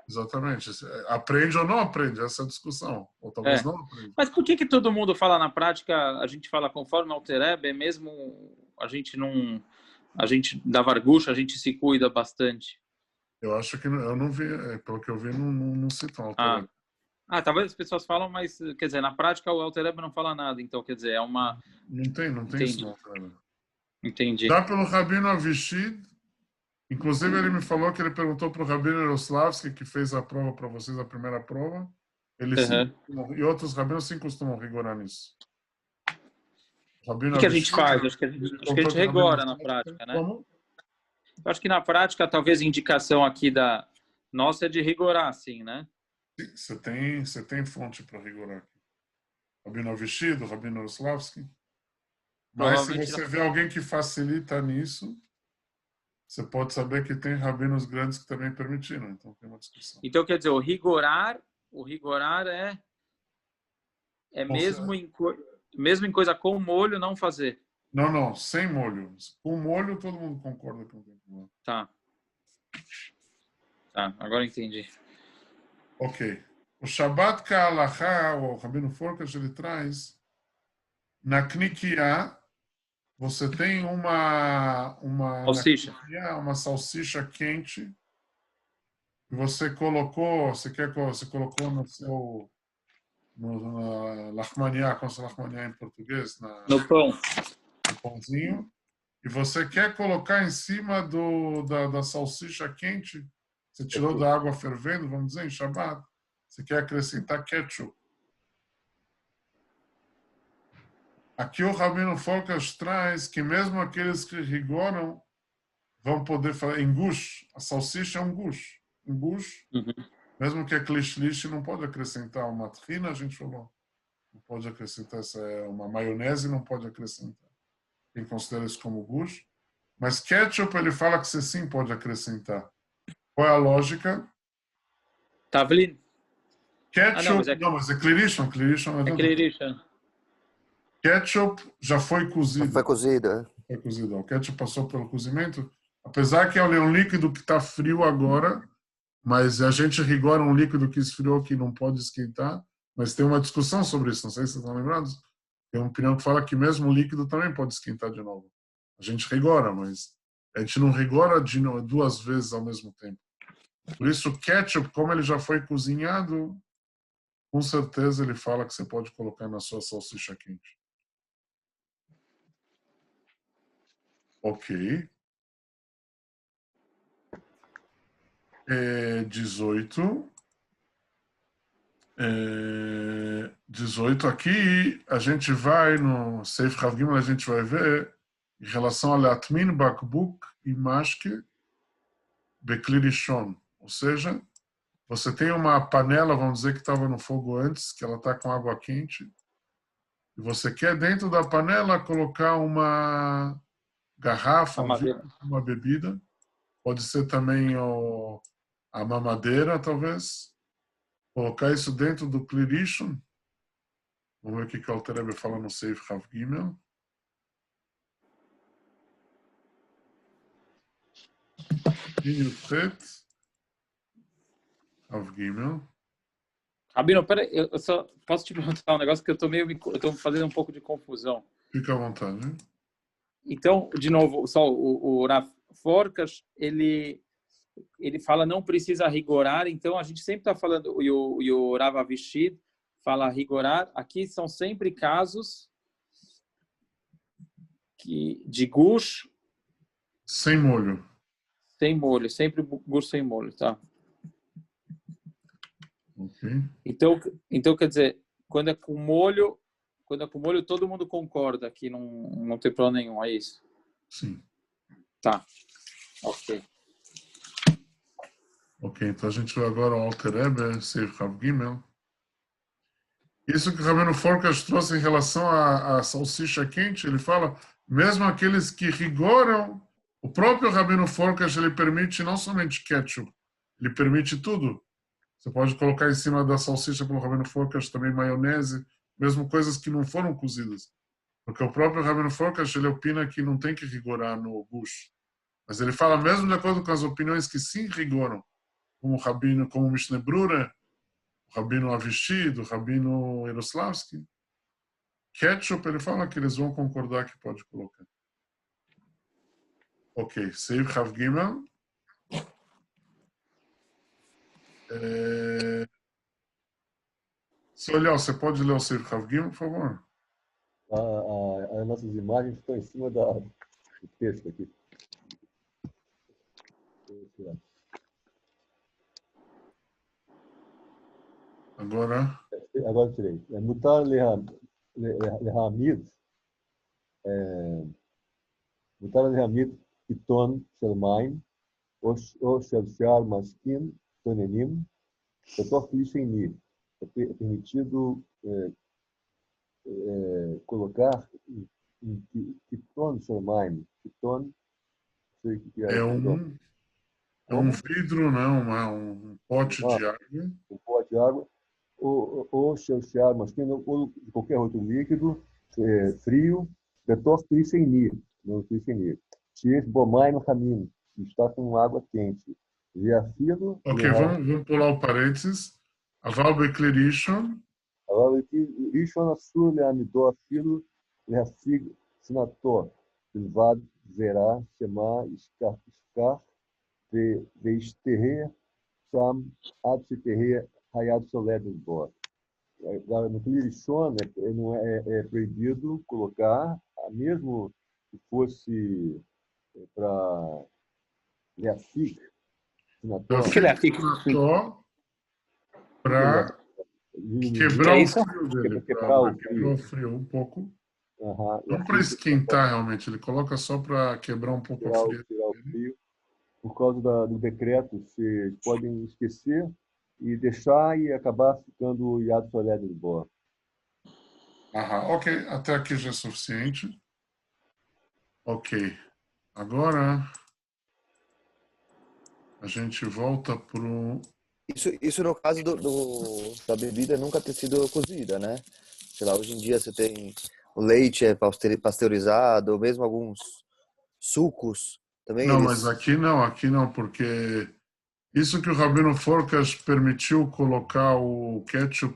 Exatamente. Aprende ou não aprende? Essa é a discussão. Ou talvez não aprende. Mas por que todo mundo fala na prática, a gente fala conforme o Alter Rebbe, mesmo a gente da Vargush, a gente se cuida bastante? Eu acho que eu não vi, pelo que eu vi, não citam Alter Rebbe. Talvez as pessoas falam, mas quer dizer, na prática o Alter Rebbe não fala nada, então quer dizer, é uma... Não tem isso no Alter Rebbe. Entendi. Dá pelo Rabino Avishid. Inclusive, ele me falou que ele perguntou para o Rabino Yaroslavsky, que fez a prova para vocês, a primeira prova. E outros rabinos sim costumam rigorar nisso. O que a gente faz? Acho que a gente rigora na prática, né? Como? Eu acho que na prática, talvez a indicação aqui da nossa é de rigorar, sim, né? Sim, você tem fonte para rigorar aqui. Rabino Avishid, Rabino Yaroslavsky. Mas se você vê alguém que facilita nisso, você pode saber que tem rabinos grandes que também permitiram. Então tem uma discussão. Então quer dizer, o rigorar é mesmo em coisa com molho não fazer. Não, sem molho. Com molho todo mundo concorda com o Tá, agora entendi. Ok. O Shabbat Ka'alaha, o Rabino Forkas, ele traz na Knikiá, você tem uma salsicha quente que você colocou no seu lachmaniá, como se lachmaniá em português, no pão, no pãozinho, e você quer colocar em cima da salsicha quente, você tirou da água fervendo, vamos dizer, em Shabbat, você quer acrescentar ketchup. Aqui o Rabino Forkas traz que mesmo aqueles que rigoram vão poder falar em gush. A salsicha é um gush. Um gush, mesmo que é klishlish, não pode acrescentar uma trina, a gente falou. Não pode acrescentar uma maionese, não pode acrescentar. Quem considera isso como gush. Mas ketchup, ele fala que você sim pode acrescentar. Qual é a lógica? Tavlin. Ketchup, mas é klirishon. É klirishon. Ketchup já foi cozido. Já foi cozido, Foi cozido. O ketchup passou pelo cozimento. Apesar que é um líquido que está frio agora, mas a gente rigora um líquido que esfriou que não pode esquentar. Mas tem uma discussão sobre isso, não sei se vocês estão lembrados. Tem uma opinião que fala que mesmo o líquido também pode esquentar de novo. A gente rigora, mas a gente não rigora duas vezes ao mesmo tempo. Por isso, o ketchup, como ele já foi cozinhado, com certeza ele fala que você pode colocar na sua salsicha quente. Ok. 18. 18 aqui, a gente vai no Seif Rav Gimel, a gente vai ver em relação a Latmin, Bakbuk e Mashke Bekli Rishon. Ou seja, você tem uma panela, vamos dizer, que estava no fogo antes, que ela está com água quente, e você quer dentro da panela colocar uma garrafa, uma bebida, pode ser também a mamadeira, talvez. Colocar isso dentro do Klirishon. Vamos ver o que o Alter Rebbe fala no Seif Rav Gimel. Rav Gimel. Rabino, peraí, eu só posso te perguntar um negócio que eu estou fazendo um pouco de confusão. Fica à vontade. Hein? Então, de novo, só o Rav Forkas, ele fala não precisa rigorar, então a gente sempre está falando, e o Rav Avishid fala rigorar, aqui são sempre casos de gush sem molho. Sem molho, sempre gush sem molho, tá? Okay. Então quer dizer, quando é com molho todo mundo concorda que não tem problema nenhum, é isso? Sim. Tá. Ok. Ok, então a gente vai agora ao Alter Rebbe, Seif Rav Gimel. Isso que o Rabino Forkas trouxe em relação à salsicha quente, ele fala, mesmo aqueles que rigoram, o próprio Rabino Forkas, ele permite não somente ketchup, ele permite tudo. Você pode colocar em cima da salsicha pelo Rabino Forkas também maionese, mesmo coisas que não foram cozidas. Porque o próprio Rabino Forkas, ele opina que não tem que rigorar no gush. Mas ele fala, mesmo de acordo com as opiniões que sim rigoram, como o Rabino, como o Mishneh Brura, o Rabino Avishid, o Rabino Yaroslavsky, ketchup, ele fala que eles vão concordar que pode colocar. Ok, Seif Rav Gimel. Seu Léo, você pode ler o Seif Rav Gimel, por favor? As nossas imagens estão em cima do texto aqui. Agora Agora tirei. Mutar lehamid, mutar lehamid kiton shel mayim, ou shel shar maskin tonenim, בתוך כלי שני. É permitido colocar em quiton shel mayim. Quiton, não sei o que é. é um vidro, né? Um pote de água. Um pote de água, ou shel maskin, ou qualquer outro líquido frio, בתוך כלי שני, no כלי שני. שיש בו מים חמים, está com água quente. Ok, vamos pular o parênteses. Aval Beklerishon. אבל ראשון אסור להעמידו אפילו להשיג צנעתו, בלבד זרע שמה ישכח וישתהה שם עד שתהה היד שולטת בו. Agora, no Clirishon, não é proibido colocar, mesmo que fosse para Leafik, para quebrar o frio dele, quebrar o frio um pouco. Não para esquentar realmente, ele coloca só para quebrar um pouco a frio. Por causa do decreto, vocês podem esquecer e deixar e acabar ficando o Yad Soled de boa. Ok, até aqui já é suficiente. Ok, agora a gente volta pro... Isso no caso da bebida nunca ter sido cozida, né? Sei lá, hoje em dia você tem o leite pasteurizado, ou mesmo alguns sucos também. Não, mas aqui não, porque isso que o Rabino Forkas permitiu colocar o ketchup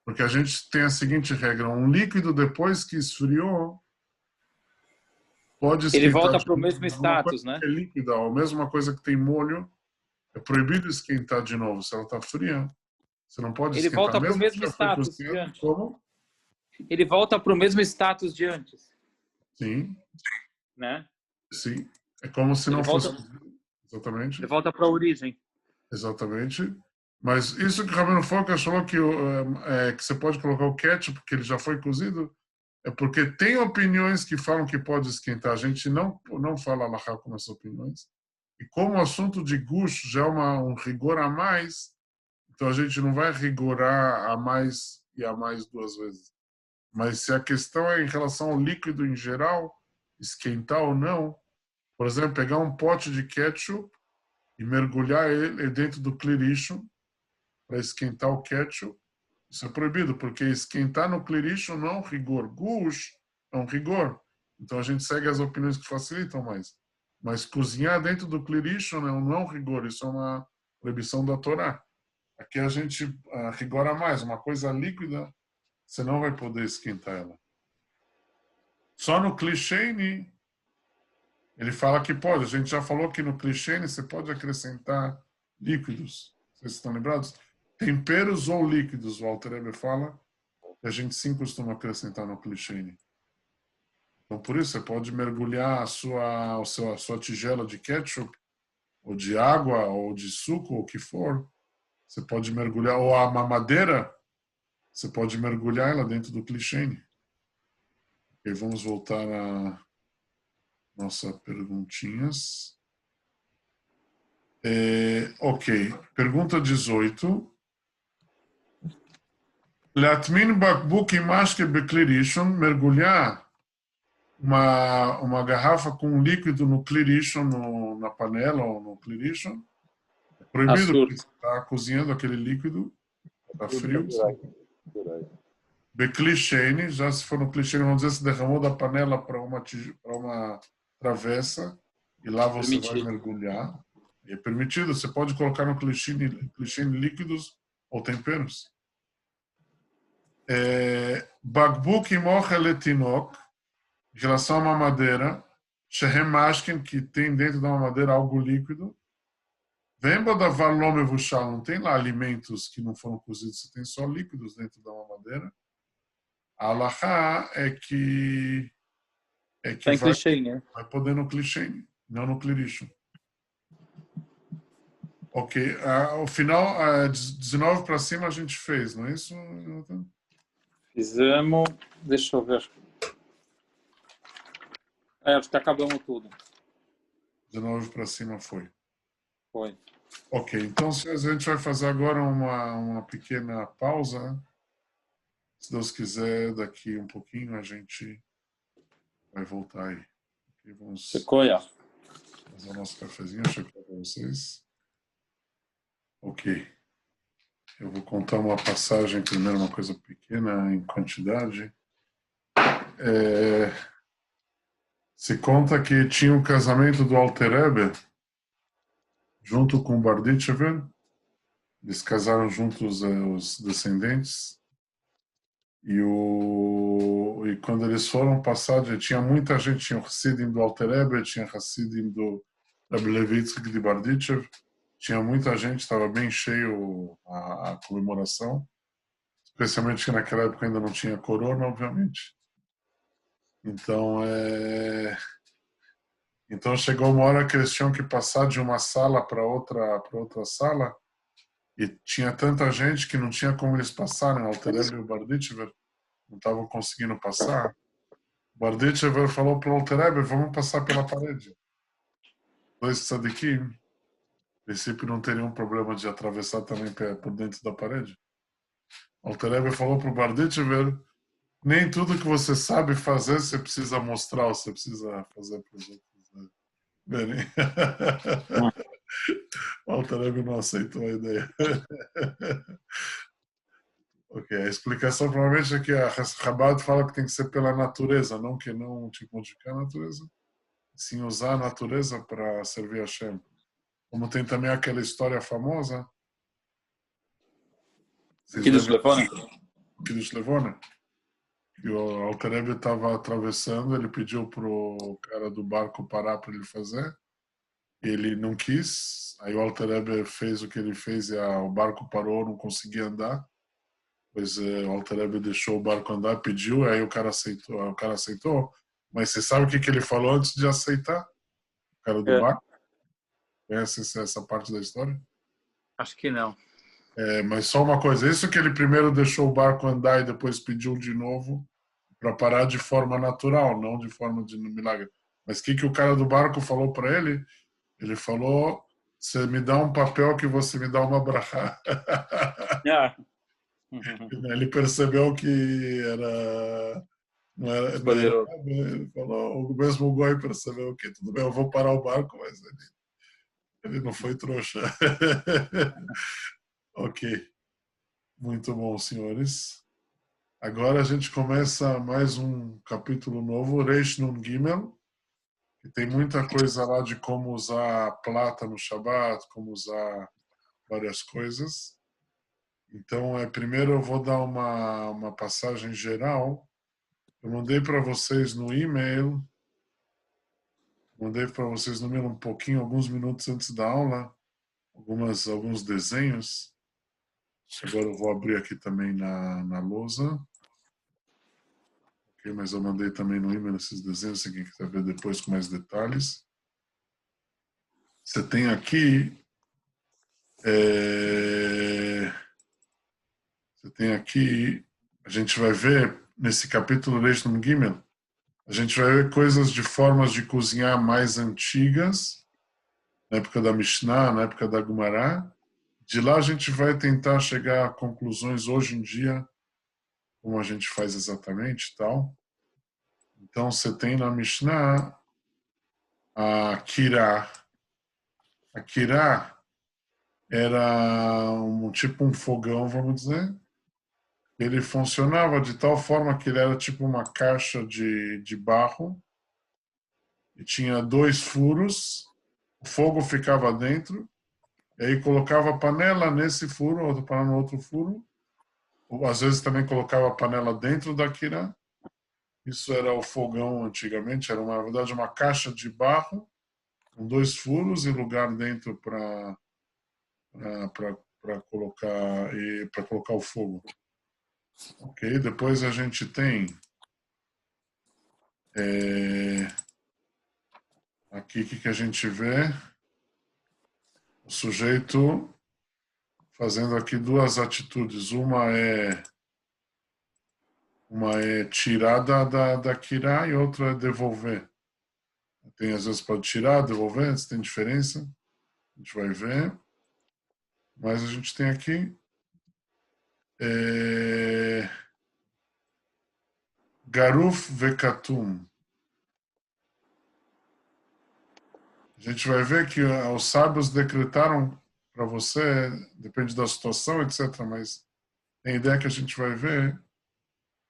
porque a gente tem a seguinte regra, um líquido depois que esfriou pode esquentar. Ele volta para o mesmo status, né? É líquida, a mesma coisa que tem molho, é proibido esquentar de novo. Se ela está fria, você não pode esquentar. Ele volta para o mesmo status de antes. Como? Ele volta para o mesmo status de antes. Sim. Né? Sim. É como se não fosse... Exatamente. Ele volta para a origem. Exatamente. Mas isso que o Rabino Forkas falou que você pode colocar o ketchup, porque ele já foi cozido, é porque tem opiniões que falam que pode esquentar. A gente não fala alahá com essas opiniões. E como o assunto de gush já é um rigor a mais, então a gente não vai rigorar a mais e a mais duas vezes. Mas se a questão é em relação ao líquido em geral, esquentar ou não, por exemplo, pegar um pote de ketchup e mergulhar ele dentro do Clirishon para esquentar o ketchup, isso é proibido, porque esquentar no Clirishon não é um rigor. Gush é um rigor. Então a gente segue as opiniões que facilitam mais. Mas cozinhar dentro do Clirishon não é um rigor, isso é uma proibição da Torá. Aqui a gente rigora mais. Uma coisa líquida, você não vai poder esquentar ela. Só no Klisheni, ele fala que pode. A gente já falou que no Klisheni você pode acrescentar líquidos. Vocês estão lembrados? Temperos ou líquidos, o Alter Rebbe fala, que a gente sim costuma acrescentar no Klisheni. Então, por isso, você pode mergulhar a sua tigela de ketchup, ou de água, ou de suco, ou o que for. Você pode mergulhar, ou a mamadeira, você pode mergulhar ela dentro do Klisheni. E vamos voltar nossas perguntinhas. Ok, pergunta 18. Latmin bakbuk imashke bekli rishon, mergulhar uma garrafa com líquido no kli rishon, na panela ou no kli rishon. É proibido, Assur. porque você está cozinhando aquele líquido, está frio. Bekli sheni, já se for no kli sheni, vamos dizer, se derramou da panela para uma travessa e lá você vai Permitido. mergulhar. É permitido, você pode colocar no kli sheni líquidos ou temperos. Bagbuk imoch letinok, em relação a uma mamadeira, shehem mashkin, que tem dentro da mamadeira algo líquido. Vemba da valome vushal, não tem lá alimentos que não foram cozidos, você tem só líquidos dentro da mamadeira. A halachá é que Tem clichê, né? vai poder no clichê, não no cliricho. Ok, o final, 19 para cima a gente fez, não é isso, Jonathan? Fizemos. Deixa eu ver. Acho que acabamos tudo. 19 para cima foi. Foi. Ok, então a gente vai fazer agora uma pequena pausa. Se Deus quiser, daqui um pouquinho a gente vai voltar aí. Okay, vamos Sequoia. fazer o nosso cafezinho, deixa eu checar para vocês. Ok. Eu vou contar uma passagem, primeiro uma coisa pequena em quantidade. Se conta que tinha um casamento do Alter Rebbe junto com o Barditchever. Eles casaram juntos, os descendentes. E quando eles foram passar, tinha muita gente, tinha o Hassidim do Alter Rebbe, tinha Hassidim do Rebbe Levitsky de Barditchev, tinha muita gente, estava bem cheio a comemoração, especialmente que naquela época ainda não tinha corona, obviamente. Então chegou uma hora que eles tinham que passar de uma sala para outra sala, e tinha tanta gente que não tinha como eles passarem, o Alter Rebbe e o Barditchever não estavam conseguindo passar. O Barditchever falou para o Alter Rebbe, vamos passar pela parede. Dois tzadikim, em princípio, não teriam problema de atravessar também por dentro da parede. O Alter Rebbe falou para o Barditchever, nem tudo que você sabe fazer você precisa mostrar, você precisa fazer para os outros verem. O Alter Rebbe não aceitou a ideia. Ok, a explicação provavelmente é que a Chabad fala que tem que ser pela natureza, não que não te modificar a natureza, sim usar a natureza para servir a Hashem. Como tem também aquela história famosa. Vocês Kiddush lembram? Levone? Kiddush Levone? Que o Alter Rebbe estava atravessando, ele pediu pro cara do barco parar para ele fazer. Ele não quis, aí o Alter Rebbe fez o que ele fez e o barco parou, não conseguia andar. Pois o Alter Rebbe deixou o barco andar, pediu, aí o cara aceitou. Mas você sabe o que ele falou antes de aceitar? O cara do barco? Conhece essa parte da história? Acho que não. Mas só uma coisa, isso que ele primeiro deixou o barco andar e depois pediu de novo para parar de forma natural, não de forma de milagre. Mas o que o cara do barco falou para ele? Ele falou, você me dá um papel que você me dá uma brachá. Ele percebeu que não era Poderoso. ele falou, o mesmo Goi percebeu que tudo bem, eu vou parar o barco, mas ele não foi trouxa. Ok. Muito bom, senhores. Agora a gente começa mais um capítulo novo, Reish Nun Gimel, que tem muita coisa lá de como usar plata no Shabbat, como usar várias coisas. Então, primeiro eu vou dar uma passagem geral. Eu mandei para vocês no e-mail, um pouquinho, alguns minutos antes da aula, alguns desenhos. Agora eu vou abrir aqui também na lousa. Ok, mas eu mandei também no e-mail esses desenhos, se quem quiser ver depois com mais detalhes. Você tem aqui... a gente vai ver nesse capítulo Reish Nun Gimel, A gente vai ver coisas de formas de cozinhar mais antigas, na época da Mishnah, na época da Gumará. De lá a gente vai tentar chegar a conclusões hoje em dia, como a gente faz exatamente e tal. Então você tem na Mishnah a Kirá. A Kirá era tipo um fogão, vamos dizer. Ele funcionava de tal forma que ele era tipo uma caixa de barro e tinha 2 furos, o fogo ficava dentro, e aí colocava a panela nesse furo, outra panela no outro furo, ou às vezes também colocava a panela dentro da Kirá. Isso era o fogão antigamente, era na verdade uma caixa de barro com 2 furos e lugar dentro para colocar o fogo. Ok, depois a gente tem aqui que a gente vê o sujeito fazendo aqui 2 atitudes. Uma é tirar da Kirá e outra é devolver. Tem, às vezes pode tirar, devolver, se tem diferença. A gente vai ver. Mas a gente tem aqui Garuf Vekatum. A gente vai ver que os sábios decretaram para você, depende da situação, etc. Mas tem ideia que a gente vai ver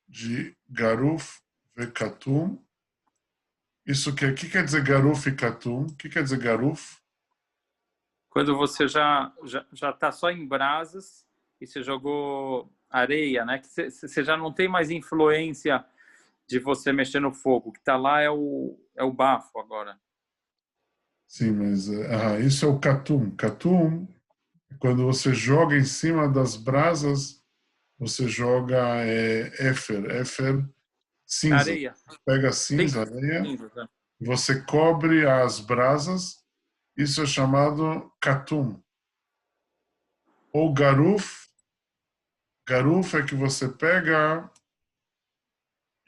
de Garuf Vekatum. Isso que quer dizer Garuf e Katum? O que quer dizer Garuf? Quando você já está só em brasas e você jogou areia, né? Que você já não tem mais influência de você mexer no fogo. O que está lá é o bafo agora. Sim, mas isso é o Katum. Katum é quando você joga em cima das brasas, você joga éfer. Éfer, cinza. Areia. Pega cinza, areia, Cinza, tá? você cobre as brasas. Isso é chamado Katum. Ou Garuf. Garuf é que você pega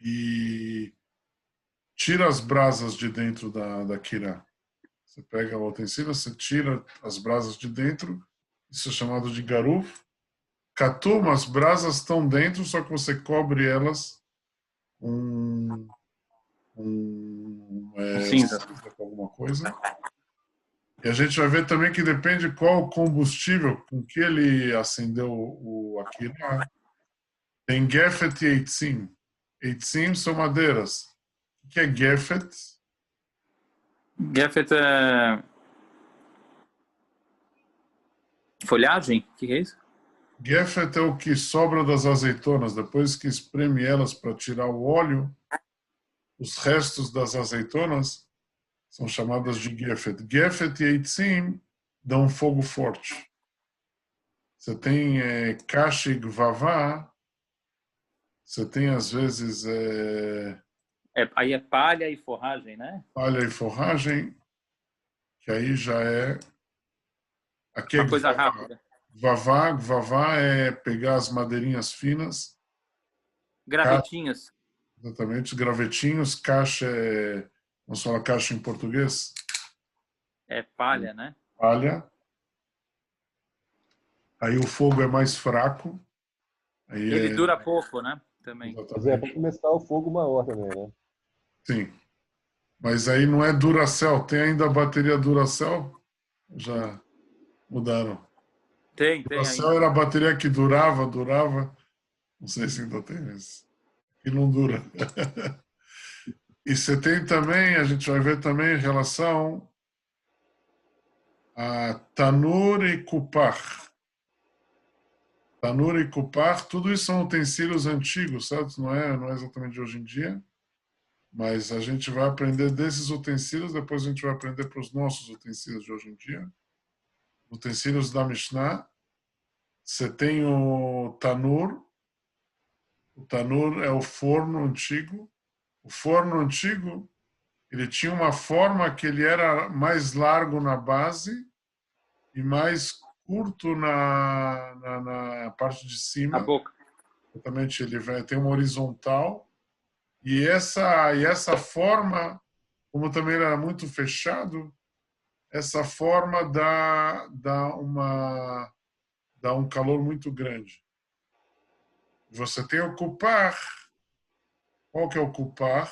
e tira as brasas de dentro da Kirá. Você pega o utensílio, você tira as brasas de dentro, isso é chamado de garuf. Katum, as brasas estão dentro, só que você cobre elas com Cinza. com alguma coisa. E a gente vai ver também que depende qual o combustível com que ele acendeu a Kirá. Tem Gefet e Eitzim. Eitzim são madeiras. O que é Gefet? Gefet é folhagem? O que é isso? Gefet é o que sobra das azeitonas. Depois que espreme elas para tirar o óleo, os restos das azeitonas são chamadas de Gefet. Gefet e Eitzim dão fogo forte. Você tem Kashi e Gvavá, você tem às vezes Aí é palha e forragem, né? palha e forragem, que aí já é... Aqui é Uma coisa Gvavá. rápida. Gvavá é pegar as madeirinhas finas. Gravetinhos. Exatamente, os gravetinhos. Caixa vamos falar caixa em português? É palha, né? Palha. Aí o fogo é mais fraco. Aí Ele dura pouco, né? Também. Mas é para começar o fogo maior também, né? Sim. Mas aí não é Duracell. Tem ainda a bateria Duracell? Já mudaram. Tem Duracell ainda. era a bateria que durava. Não sei se ainda tem, mas que não dura. E você tem também, a gente vai ver também em relação a Tanur e Kupar. Tanur e Kupar, tudo isso são utensílios antigos, certo? Não é exatamente de hoje em dia, mas a gente vai aprender desses utensílios, depois a gente vai aprender para os nossos utensílios de hoje em dia. Utensílios da Mishnah. Você tem o Tanur. O Tanur é o forno antigo. O forno antigo, ele tinha uma forma que ele era mais largo na base e mais curto na parte de A cima. boca. Exatamente, tem uma horizontal E essa forma, como também era muito fechado, essa forma dá um calor muito grande. Você tem o kupar. Qual que é o kupar?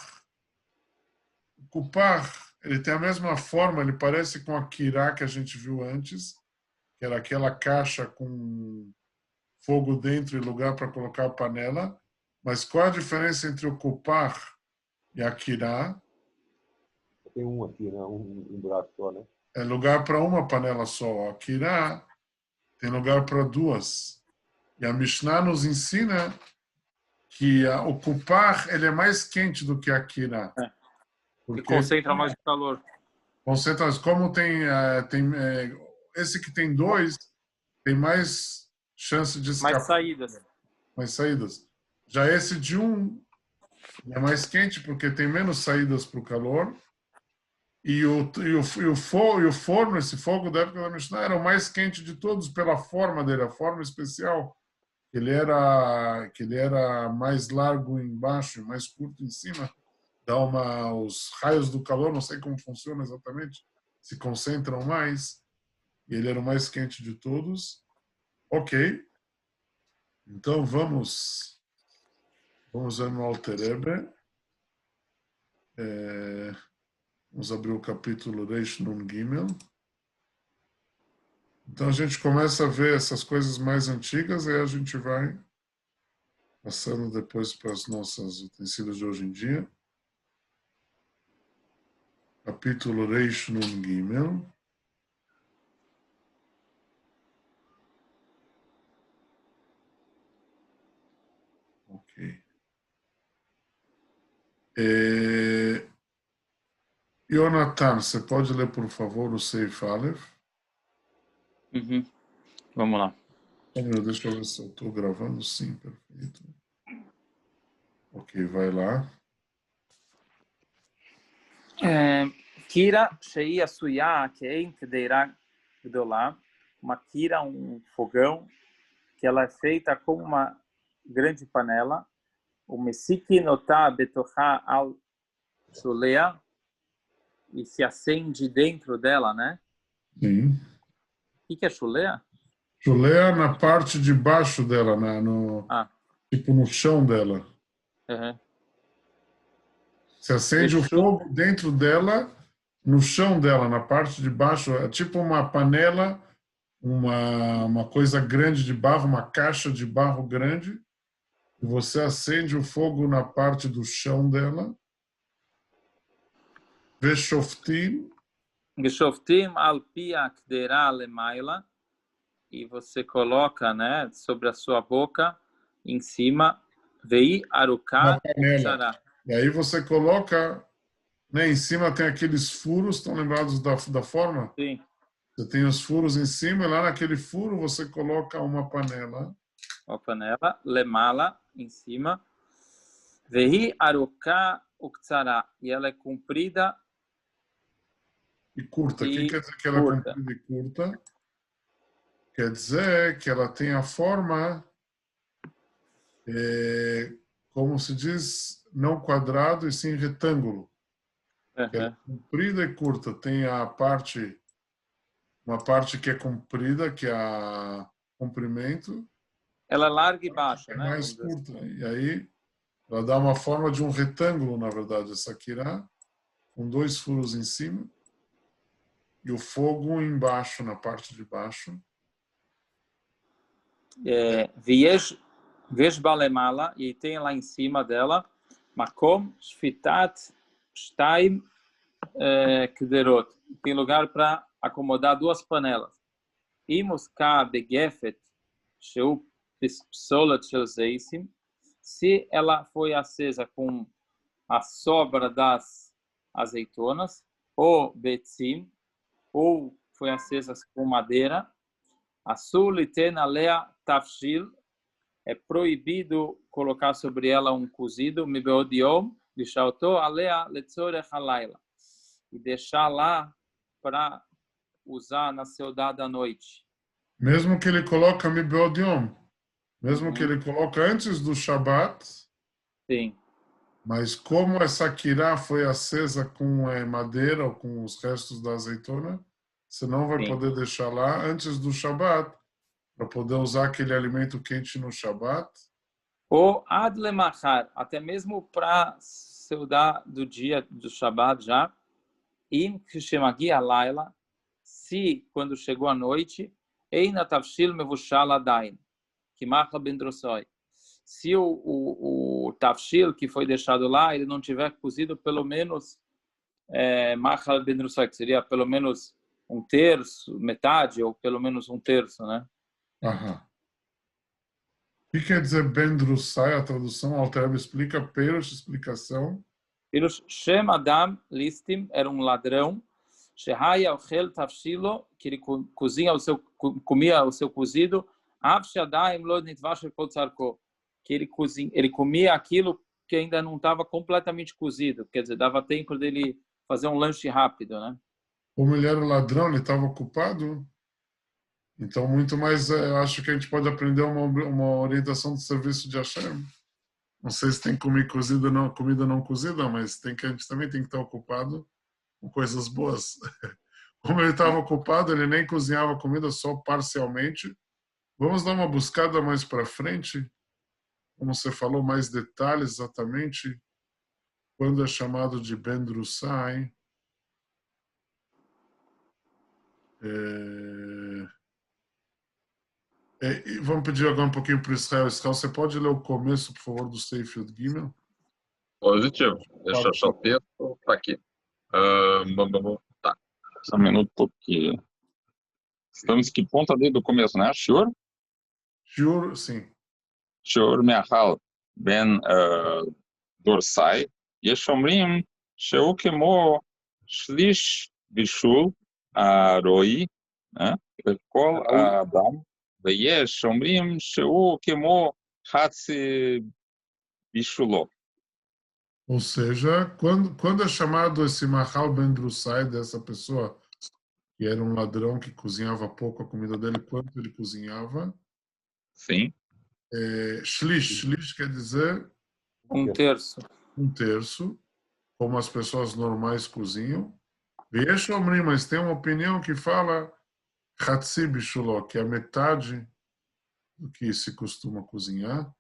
O kupar, ele tem a mesma forma, ele parece com a kirá que a gente viu antes, que era aquela caixa com fogo dentro e lugar para colocar a panela. Mas qual a diferença entre o kupar e a kirá? Tem um aqui, né? Um buraco só, né? É lugar para uma panela só. A kirá tem lugar para duas. E a Mishnah nos ensina que o kupar ele é mais quente do que a kirá. Que Porque concentra mais calor. concentra, como esse que tem dois, tem mais chance de escapar. Mais saídas. Mais saídas. Já esse de um é mais quente porque tem menos saídas para o calor. E o forno, esse fogo da época da Mishnah, era o mais quente de todos pela forma dele, a forma especial. Que ele era mais largo embaixo e mais curto em cima. Os raios do calor, não sei como funciona exatamente, se concentram mais. E ele era o mais quente de todos. Ok. Então vamos ver no Alter Rebbe. Vamos abrir o capítulo Reish Nun Gimel. Então a gente começa a ver essas coisas mais antigas e a gente vai passando depois para as nossas utensílios de hoje em dia. Capítulo Reish Nun Gimel. Ok. Jonathan, você pode ler, por favor, o Seif Aleph? Uhum. Vamos lá. Deixa eu ver se eu estou gravando. Sim, perfeito. Ok, vai lá. Kira Shei Asuya Kein Kedeira Gdolá. Uma kira, um fogão, que ela é feita como uma grande panela. O Mesiki Notá Betochá Al Shulea. E se acende dentro dela, né? Sim. O que é Shulea? Shulea na parte de baixo dela, tipo no chão dela. Uhum. Se acende o fogo dentro dela, no chão dela, na parte de baixo, é tipo uma panela, uma coisa grande de barro, uma caixa de barro grande, e você acende o fogo na parte do chão dela. Veshoftim. Geshoftim al pia kdera lemaila. E você coloca, né, sobre a sua boca, em cima, vei aruká tsara. E aí você coloca, né, em cima tem aqueles furos, estão lembrados da forma? Sim. Você tem os furos em cima, e lá naquele furo você coloca uma panela. Uma panela, lemala, em cima. Vei aruká uktsara. E ela é comprida e curta. O que quer dizer que ela é comprida e curta? Quer dizer que ela tem a forma, como se diz, não quadrado e sim retângulo. Uhum. Ela é comprida e curta. Tem uma parte que é comprida, que é a comprimento. Ela é larga e baixa, né? Mais curta. E aí ela dá uma forma de um retângulo, na verdade, essa kirá, com dois furos em cima e o fogo embaixo, na parte de baixo. Vesh balemala, e tem lá em cima dela makom shfitat shtaim kderot. Tem lugar para acomodar duas panelas. Imuska begefet sheu psolat shel zeisim. Se ela foi acesa com a sobra das azeitonas, ou betzim, ou foi acesa com madeira, asur liten alea tafshil, é proibido colocar sobre ela um cozido, mibeod yom, lishalto alea letzorech halayla, e deixar lá para usar na saudade da noite. Mesmo que ele coloca mibeod yom, mesmo que ele coloca antes do Shabat. Sim. Mas como essa quirá foi acesa com madeira ou com os restos da azeitona, você não vai Sim. poder deixar lá antes do Shabat, para poder usar aquele alimento quente no Shabat. Ou ad lemachar, até mesmo para seudar do dia do Shabat já. Im shemagi alayla, se quando chegou a noite, eina tavshil mevushal adain, que marca bendrosoi. Se o tavshil que foi deixado lá, ele não tiver cozido pelo menos marca bendrosoi, que seria pelo menos um terço, metade, ou pelo menos um terço, né? Aham. O que quer dizer Ben Drussai? A tradução, o Alter Rebbe explica, Perush, explicação. Pirush Shem Adam Listim era um ladrão, Shehaya Ochel Tavshilo, que ele comia o seu cozido, Av Shadaim Lo Nitvash Kol Tzarko, que ele comia aquilo que ainda não estava completamente cozido, quer dizer, dava tempo dele fazer um lanche rápido, né? Como ele era o ladrão, ele estava ocupado. Então, muito mais, acho que a gente pode aprender uma orientação do serviço de Hashem. Não sei se tem comida não cozida, mas a gente também tem que estar ocupado com coisas boas. Como ele estava ocupado, ele nem cozinhava comida, só parcialmente. Vamos dar uma buscada mais para frente, como você falou, mais detalhes exatamente, quando é chamado de Ben Drussai. E vamos pedir agora um pouquinho para o Israel. Israel, você pode ler o começo, por favor, do Seif Yud Gimel? Positivo. Deixa eu achar o texto. Tá aqui. Tá. Só um minuto que... Estamos que ponta desde o começo, né? Shiur? Shiur, sim. Shiur me'achal ben dorsai. יש אומרים שהוא כמו שליש בישול הרועי, וכל האדם, ויש אומרים שהוא כמו חצי בישולו. Ou seja, quando é chamado esse Mahal Ben Drussai, dessa pessoa que era um ladrão que cozinhava pouco a comida dele, quanto ele cozinhava? Sim. Shlish. Shlish quer dizer? Um terço. Um terço, como as pessoas normais cozinham. Veja, mas tem uma opinião que fala Hatsi Bishuló, que é a metade do que se costuma cozinhar.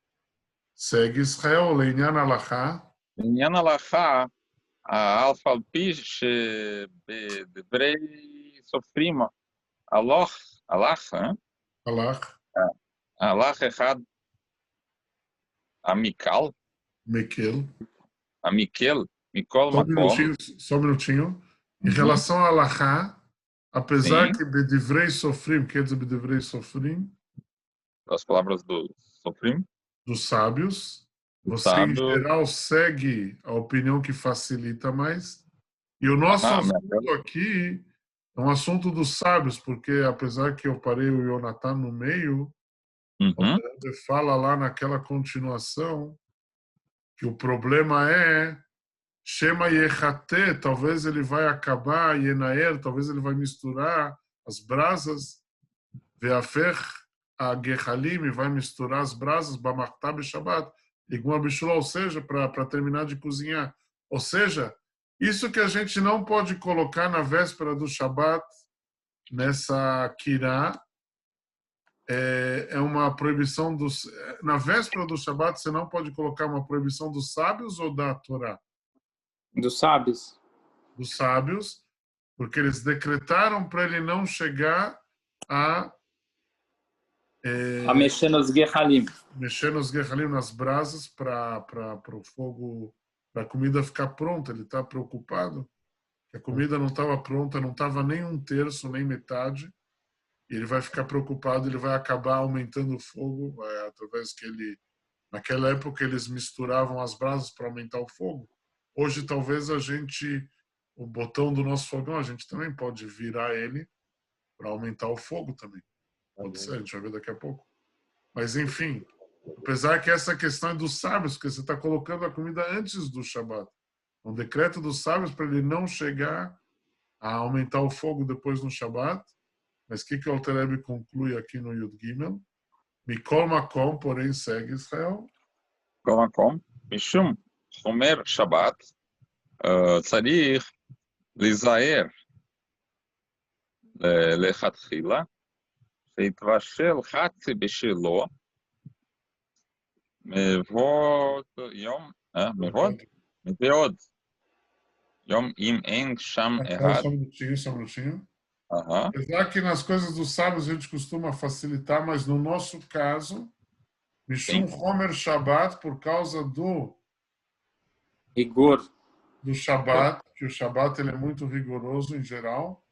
Segue Israel, Leinyan Alachá. לעניין ההלכה, אף על פי שבדברי סופרים הלך אחד המקל, מכל מקום. Só um minutinho. Em relação a Alachá, apesar que Bedivrei Sofrim, quer dizer Bedivrei Sofrim? As palavras do Sofrim. Dos sábios. Você, em geral, segue a opinião que facilita mais. E o nosso assunto aqui é um assunto dos sábios, porque apesar que eu parei o Yonatan no meio, ele fala lá naquela continuação que o problema é Shema Yechate, talvez ele vai acabar, Yenaer, talvez ele vai misturar as brasas, Veafer a Gehalim, vai misturar as brasas, Bamartab e Shabbat, igual a ou seja, para terminar de cozinhar. Ou seja, isso que a gente não pode colocar na véspera do Shabbat, nessa Kirá, é uma proibição dos... Na véspera do Shabbat, você não pode colocar uma proibição dos sábios ou da Torá? Dos sábios. Dos sábios, porque eles decretaram para ele não chegar a mexer nos Gehalim. Mexer nos Gehalim, nas brasas, para o fogo, para a comida ficar pronta. Ele está preocupado que a comida não estava pronta, não estava nem um terço, nem metade. E ele vai ficar preocupado, ele vai acabar aumentando o fogo, através que naquela época eles misturavam as brasas para aumentar o fogo. Hoje talvez o botão do nosso fogão, a gente também pode virar ele para aumentar o fogo também. Pode ser, a gente vai ver daqui a pouco. Mas enfim, apesar que essa questão é dos sábios, porque você está colocando a comida antes do Shabat. Um decreto dos sábios para ele não chegar a aumentar o fogo depois no Shabat. Mas o que o Alter Rebbe conclui aqui no Yud Gimel? Mikol Makom, porém, segue Israel. Mikol Makom, Mishum, Chomer Shabbat, צריך להיזהר לכתחילה, שיתבשל חצי בשלו, מבעוד יום, מבעוד יום אם אין שם אחד. Só um minutinho. Aham. Apesar que nas coisas dos sábios a gente costuma facilitar, mas no nosso caso, Mishum Homer Shabbat, por causa do Rigor. Shabbat, que o Shabbat ele é muito rigoroso em geral.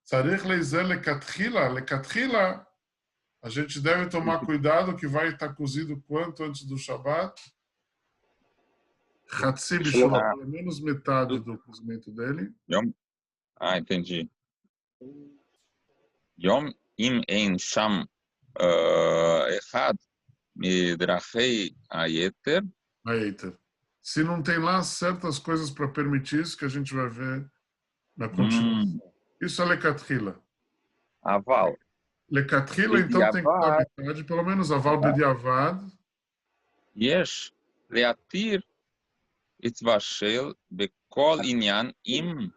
Tzarich leizer lekatchila, lekatchila, a gente deve tomar cuidado que vai estar cozido quanto antes do Shabbat? Hatzi bishul, pelo menos metade do cozimento dele. Yom. Entendi. Yom im ein sham echad midrachei hayeter. Se não tem lá certas coisas para permitir isso, que a gente vai ver na continuação. Isso é lekatchila. Aval. Lekatchila, então tem que dar metade, pelo menos aval bediavad. Yesh leatir itvashel bekol inyan im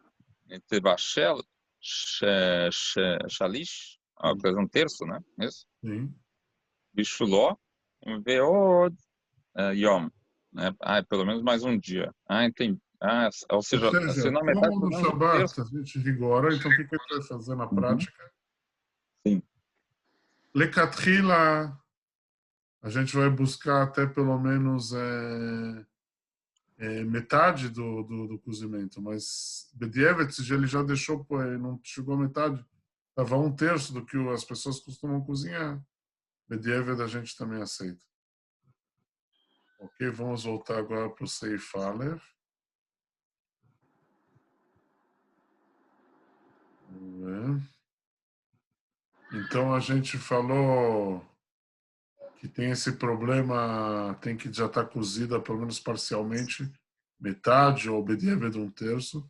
itvashel shalish, coisa terço, né? Isso? Sim. Bishuló veod yom. Né? Pelo menos mais um dia. Entendi. Ou seja, se não metade como no Shabbat a gente rigora, então o que a gente vai fazer na prática? Sim. Lekatchila, a gente vai buscar até pelo menos metade do cozimento, mas Bedieved, se ele já deixou, não chegou a metade, estava 1/3 do que as pessoas costumam cozinhar. Bedieved a gente também aceita. Ok, vamos voltar agora para o Seif Aleph. Vamos ver. Então a gente falou que tem esse problema, tem que já estar cozida pelo menos parcialmente, metade ou bedieved 1/3,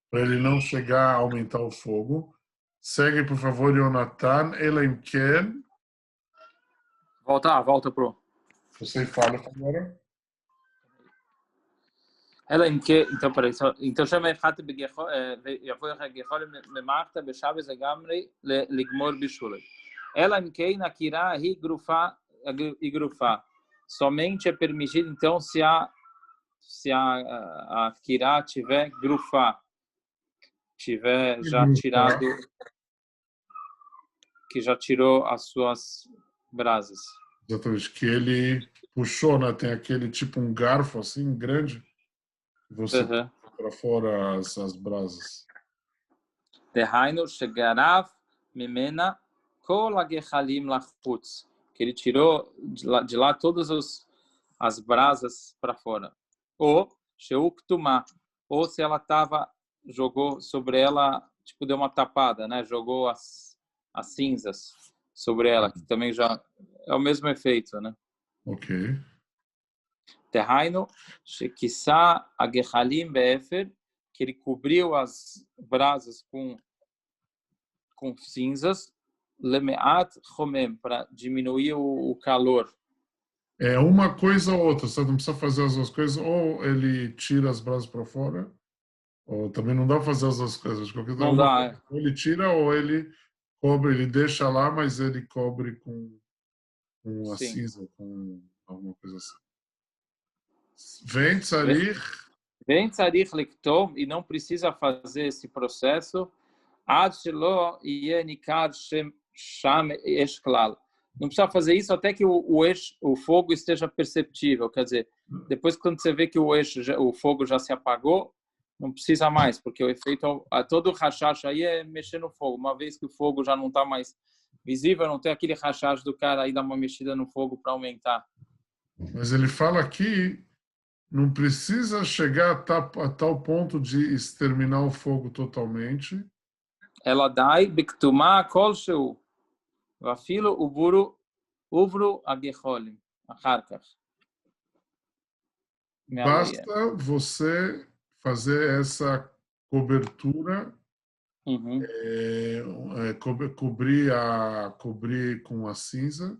para ele não chegar a aumentar o fogo. Segue, por favor, Yonatan. Elaim Ken. Volta pro. Você fala agora. Elaim Ken, então peraí, então chama Echat Begechol, יבוא הגחול ממערכת בשבת לגמרי לגמור בישול. Elaim Ken, a kirá hi grufa. Somente é permitido, então, se a kirá tiver grufa, tiver já tirado, que já tirou as suas brasas. Exatamente, que ele puxou, né? Tem aquele tipo um garfo assim, grande, que você puxa para fora as brasas. Dehainu shegarav mimena kol hagechalim lachutz. Que ele tirou de lá todas as brasas para fora. Ou sheuktumá, ou se ela jogou sobre ela, tipo deu uma tapada, né? Jogou as cinzas sobre ela, que também já é o mesmo efeito, né? Ok. Terraino, shekissa hagechalim be'efer, que ele cobriu as brasas com cinzas, lemeat chomem, para diminuir o calor. É uma coisa ou outra, você não precisa fazer as duas coisas, ou ele tira as brasas para fora, ou também não dá para fazer as duas coisas. Não dá. Ou ele tira, ou ele cobre, ele deixa lá, mas ele cobre com a cinza, com alguma coisa assim. Vem tzarich liktom, e não precisa fazer esse processo, ad shelo yeh nikar sham esh klal. Não precisa fazer isso até que o fogo esteja perceptível. Quer dizer, depois quando você vê que o fogo já se apagou, não precisa mais, porque o efeito, todo o rashash aí é mexer no fogo. Uma vez que o fogo já não está mais visível, não tem aquele rashash do cara aí dar uma mexida no fogo para aumentar. Mas ele fala aqui, não precisa chegar a tal ponto de exterminar o fogo totalmente. Ela dai biktumá kol sheu. Vafilo uvru agecholim. Acharkach. Basta você fazer essa cobertura, cobrir com a cinza.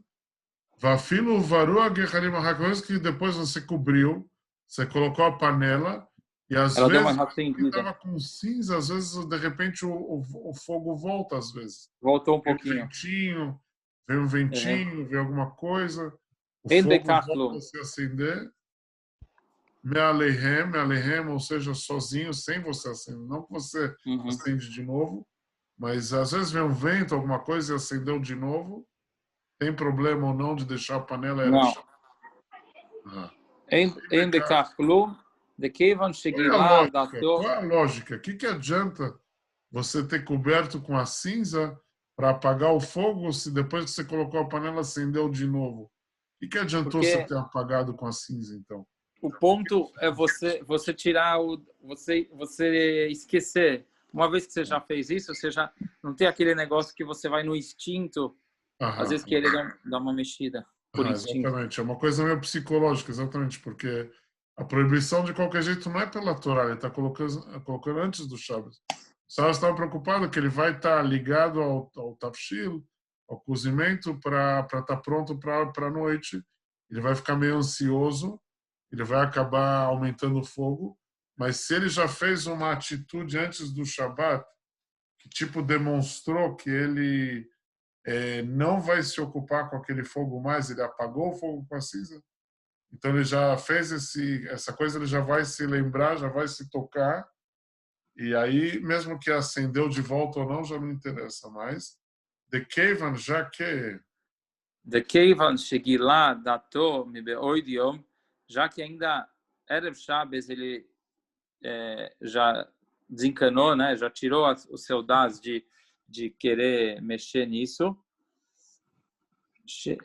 Vafilo varu agechalim acharkach, que depois você cobriu, Você colocou a panela e às Ela deu uma vezes acendida. estava com cinza, às vezes de repente o fogo volta às vezes. Voltou um Vem pouquinho. um ventinho, vem alguma coisa, o Em fogo Decathlon. volta a se acender. Me'alehem, ou seja, sozinho, sem você acender. Não que você acende de novo, mas às vezes vem um vento, alguma coisa e acendeu de novo. Tem problema ou não de deixar a panela Não. Em Decathlon, de Kevan Shegilá Dato. Qual é a lógica? O que adianta você ter coberto com a cinza para apagar o fogo se depois que você colocou a panela acendeu de novo? O que adiantou você ter apagado com a cinza, então? O ponto é você tirar você esquecer. Uma vez que você já fez isso, você já não tem aquele negócio que você vai no instinto, às vezes que ele dá uma mexida por instinto. Exatamente, é uma coisa meio psicológica, exatamente, porque a proibição de qualquer jeito não é pela Torá, ele está colocando antes do Shabat. O Shabat estava preocupado que ele vai estar ligado ao tafshil, ao cozimento, para estar pronto para a noite. Ele vai ficar meio ansioso, ele vai acabar aumentando o fogo, mas se ele já fez uma atitude antes do Shabat, que tipo demonstrou que ele não vai se ocupar com aquele fogo mais, ele apagou o fogo com a cinza, então ele já fez essa coisa, ele já vai se lembrar, já vai se tocar, e aí, mesmo que acendeu de volta ou não, já não interessa mais. De Kevan, já que... De Kevan Shegilá Dato Mibeoid Yom, já que ainda Erev Shabbos ele já desencanou, né? Já tirou os seus dados de querer mexer nisso.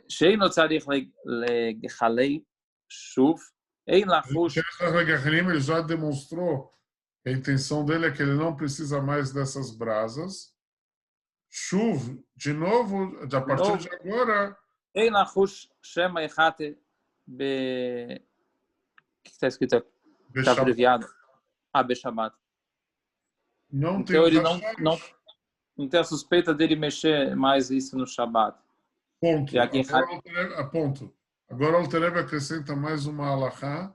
Sheino tzarich legechalei shuv, ein lachush. Ele já demonstrou que a intenção dele é que ele não precisa mais dessas brasas. Shuv, de novo, a partir de agora... Ein lachush shema echate be... O que está escrito aqui? Está abreviado. Beshabat. Não então tem ele não tem a suspeita dele mexer mais isso no Shabat. Ponto. Agora o Alter Rebbe acrescenta mais uma alahá.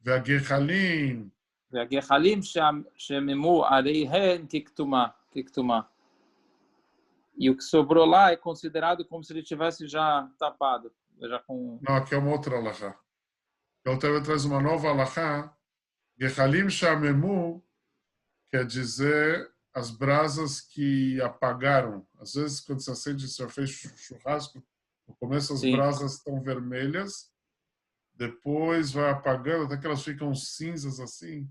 Ve'agechalim. Ve'agechalim shememu areihen kiktumá. E o que sobrou lá é considerado como se ele tivesse já tapado. Já com... Não, aqui é uma outra alahá. O Alter Rebbe traz uma nova alahá. Gechalim shamemu quer dizer as brasas que apagaram. Às vezes, quando você acende, você já fez churrasco, no começo as brasas estão vermelhas, depois vai apagando, até que elas ficam cinzas assim,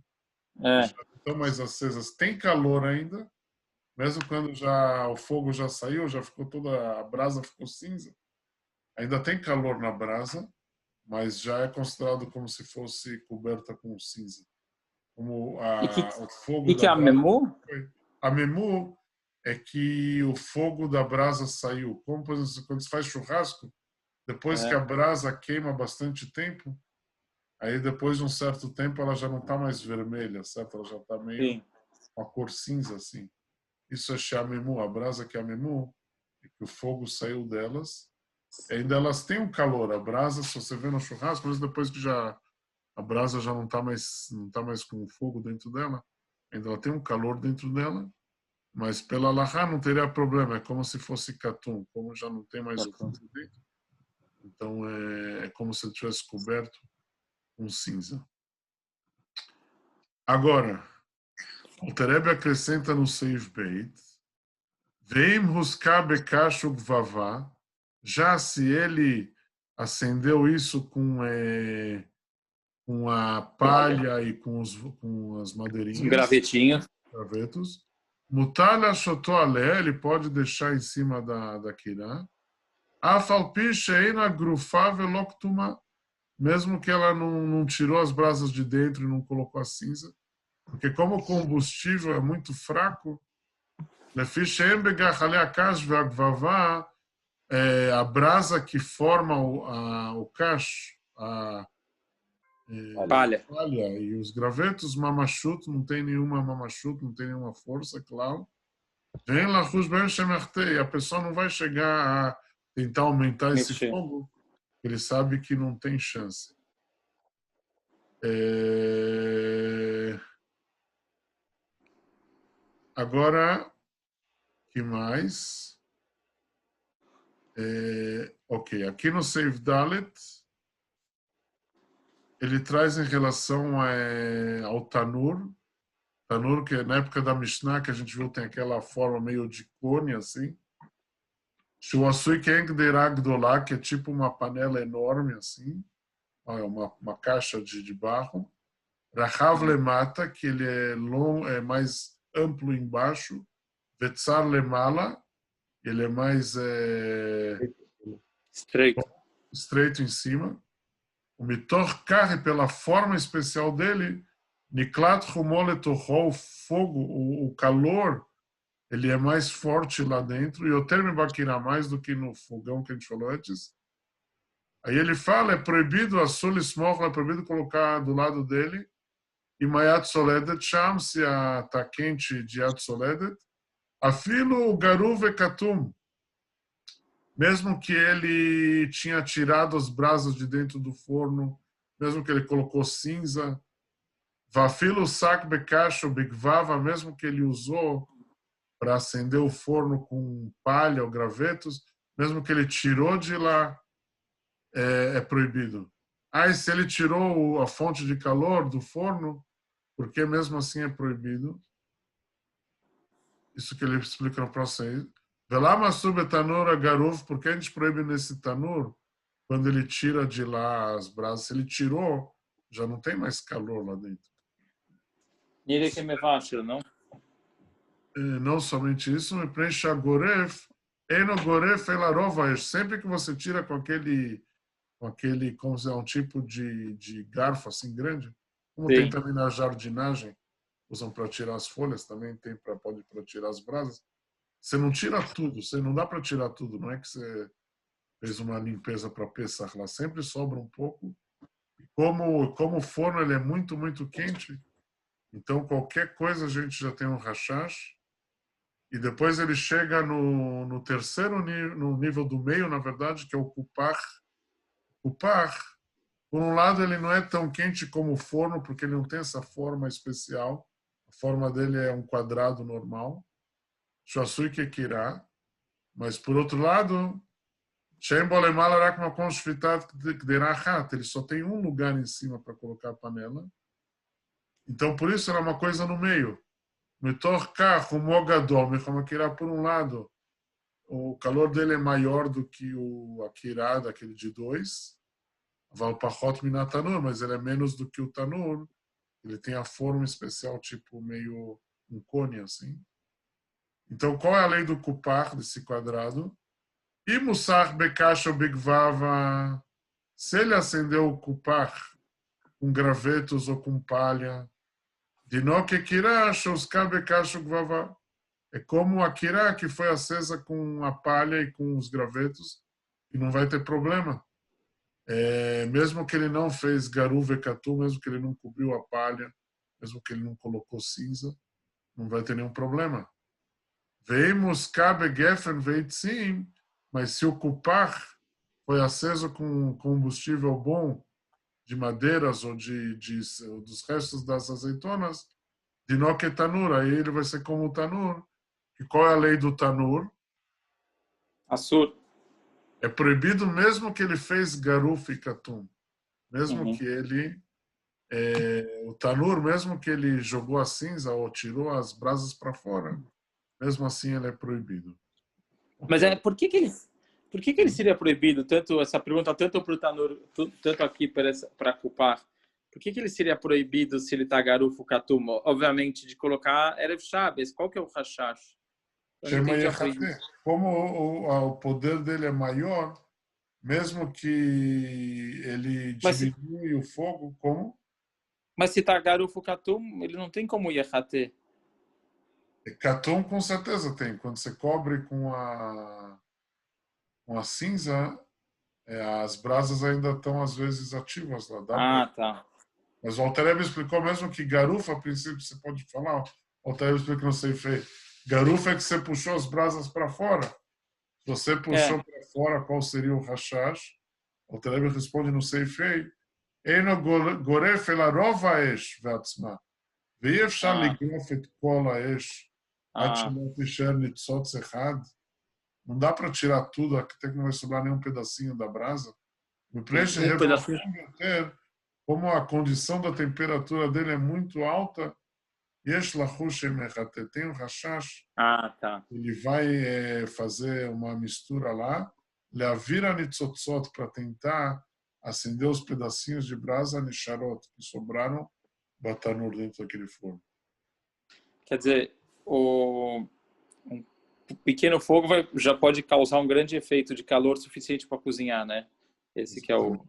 já não estão mais acesas. Tem calor ainda, mesmo quando o fogo já saiu, já ficou toda a brasa ficou cinza. Ainda tem calor na brasa, mas já é considerado como se fosse coberta com cinza. Como o fogo que é a Memu? A Memu é que o fogo da brasa saiu. Como, por exemplo, quando você faz churrasco, depois que a brasa queima bastante tempo, aí depois de um certo tempo ela já não está mais vermelha, certo? Ela já está meio uma cor cinza, assim. Isso é Shamemu, a brasa que é a Memu, é que o fogo saiu delas. E ainda elas têm um calor. A brasa, se você vê no churrasco, mas depois que a brasa já não está mais com fogo dentro dela, ainda ela tem um calor dentro dela, mas pela alahá não teria problema, é como se fosse catum, como já não tem mais o fogo dentro, então é como se ele tivesse coberto com cinza. Agora, o Alter Rebbe acrescenta no Seif Beit, Veim huska bekashu gvavá, já se ele acendeu isso com a palha e com as madeirinhas, gravetos, mutalha shotoalé, ele pode deixar em cima da quirá, afalpi sheina grufá veloktuma, mesmo que ela não tirou as brasas de dentro e não colocou a cinza, porque como o combustível é muito fraco, lefi shein begachalei akash ve'agvavá, a brasa que forma o cacho, a palha e os gravetos, mamachut, não tem nenhuma mamachut, não tem nenhuma força, claro. Vem lá, a pessoa não vai chegar a tentar aumentar esse fogo, ele sabe que não tem chance. Agora, que mais? Ok, aqui no Save Dalet, ele traz em relação ao Tanur. Tanur, que na época da Mishnah, que a gente viu, tem aquela forma meio de cone, assim. Shuasui Keng Derag Dolá, que é tipo uma panela enorme, assim. Uma caixa de barro. Rahav Lemata, que ele é mais amplo embaixo. Vetzar Lemala, ele é mais estreito em cima. O Mitor Karre, pela forma especial dele, Niklat Humoletoho, o fogo, o calor, ele é mais forte lá dentro. E o termo Bakirá, mais do que no fogão que a gente falou antes. Aí ele fala, é proibido a Solismor, é proibido colocar do lado dele. E Mayat Soledet Sham, se está quente de Yad Soledet. Afilo Garuv Katum, mesmo que ele tinha tirado as brasas de dentro do forno, mesmo que ele colocou cinza, Vafilo Sak Bekash Bigvava, mesmo que ele usou para acender o forno com palha ou gravetos, mesmo que ele tirou de lá, é proibido. E se ele tirou a fonte de calor do forno, porque mesmo assim é proibido? Isso que ele explica no próximo. Velama sube tanur garuf, porque a gente proíbe nesse tanur quando ele tira de lá as brasas. Se ele tirou, já não tem mais calor lá dentro. Nire que me vacha, não? Não somente isso, me preenche a goref, eno goref elarova. Sempre que você tira com aquele como se é um tipo de garfo assim grande, como Sim. tem também na jardinagem, usam para tirar as folhas, também tem pode para tirar as brasas. Você não tira tudo, você não dá para tirar tudo, não é que você fez uma limpeza para Pesach lá, sempre sobra um pouco. Como o forno ele é muito, muito quente, então qualquer coisa a gente já tem um rashash, e depois ele chega no terceiro nível, no nível do meio, na verdade, que é o kupar. Kupar, por um lado, ele não é tão quente como o forno, porque ele não tem essa forma especial, a forma dele é um quadrado normal. Shasui Kekirá. Mas, por outro lado, ele só tem um lugar em cima para colocar a panela. Então, por isso, era uma coisa no meio. Por um lado, o calor dele é maior do que o Akira, daquele de 2. Valpachot Minatanur, mas ele é menos do que o Tanur. Ele tem a forma especial, tipo meio um cone, assim. Então, qual é a lei do Kupar, desse quadrado? E Musar Bekasha Bigvava, se ele acendeu o Kupar com gravetos ou com palha, Dinoke Kirá, Shoskar Bekasha Gvava, é como a Kirá que foi acesa com a palha e com os gravetos, e não vai ter problema. Mesmo que ele não fez Garu Vekatu, mesmo que ele não cobriu a palha, mesmo que ele não colocou cinza, não vai ter nenhum problema. Veimos Kabe Geffen Veitzim, mas se o Kupar foi aceso com combustível bom, de madeiras ou dos restos das azeitonas, de Noke Tanur, aí ele vai ser como o Tanur. E qual é a lei do Tanur? Assur. É proibido mesmo que ele fez Garuf e Katum. Mesmo que ele... o Tanur, mesmo que ele jogou a cinza ou tirou as brasas para fora, mesmo assim ele é proibido. Mas por que ele seria proibido? Essa pergunta tanto para o Tanur, tanto aqui para Kupar. Por que ele seria proibido se ele está Garufo Katum? Obviamente, de colocar Erev Shabbos. Qual que é o Hashash? Como o poder dele é maior, mesmo que ele diminui o fogo, como? Mas se está Garufo Katum, ele não tem como Yehate. Katum com certeza tem. Quando você cobre com a cinza, as brasas ainda estão às vezes ativas lá. Tá. Mas o Alter Rebbe explicou mesmo que garufa, a princípio, você pode falar, o Alter Rebbe explica no Seifei, garufa é que você puxou as brasas para fora. Se você puxou para fora, qual seria o rashash? O Alter Rebbe responde no Seifei אינו גורף אלא רוב האש ועצמה, ואי אפשר לגרוף את כל האש עד שלא תישאר ניצוץ אחד. Não dá para tirar tudo, até que não vai sobrar nenhum pedacinho da brasa. O preço como a condição da temperatura dele é muito alta, tem um rashash, tá. ele vai fazer uma mistura lá, leavira nitzotzot para tentar acender os pedacinhos de brasa nisharot que sobraram, batanur dentro daquele forno. Quer dizer, um pequeno fogo já pode causar um grande efeito de calor suficiente para cozinhar, né? Esse que é o...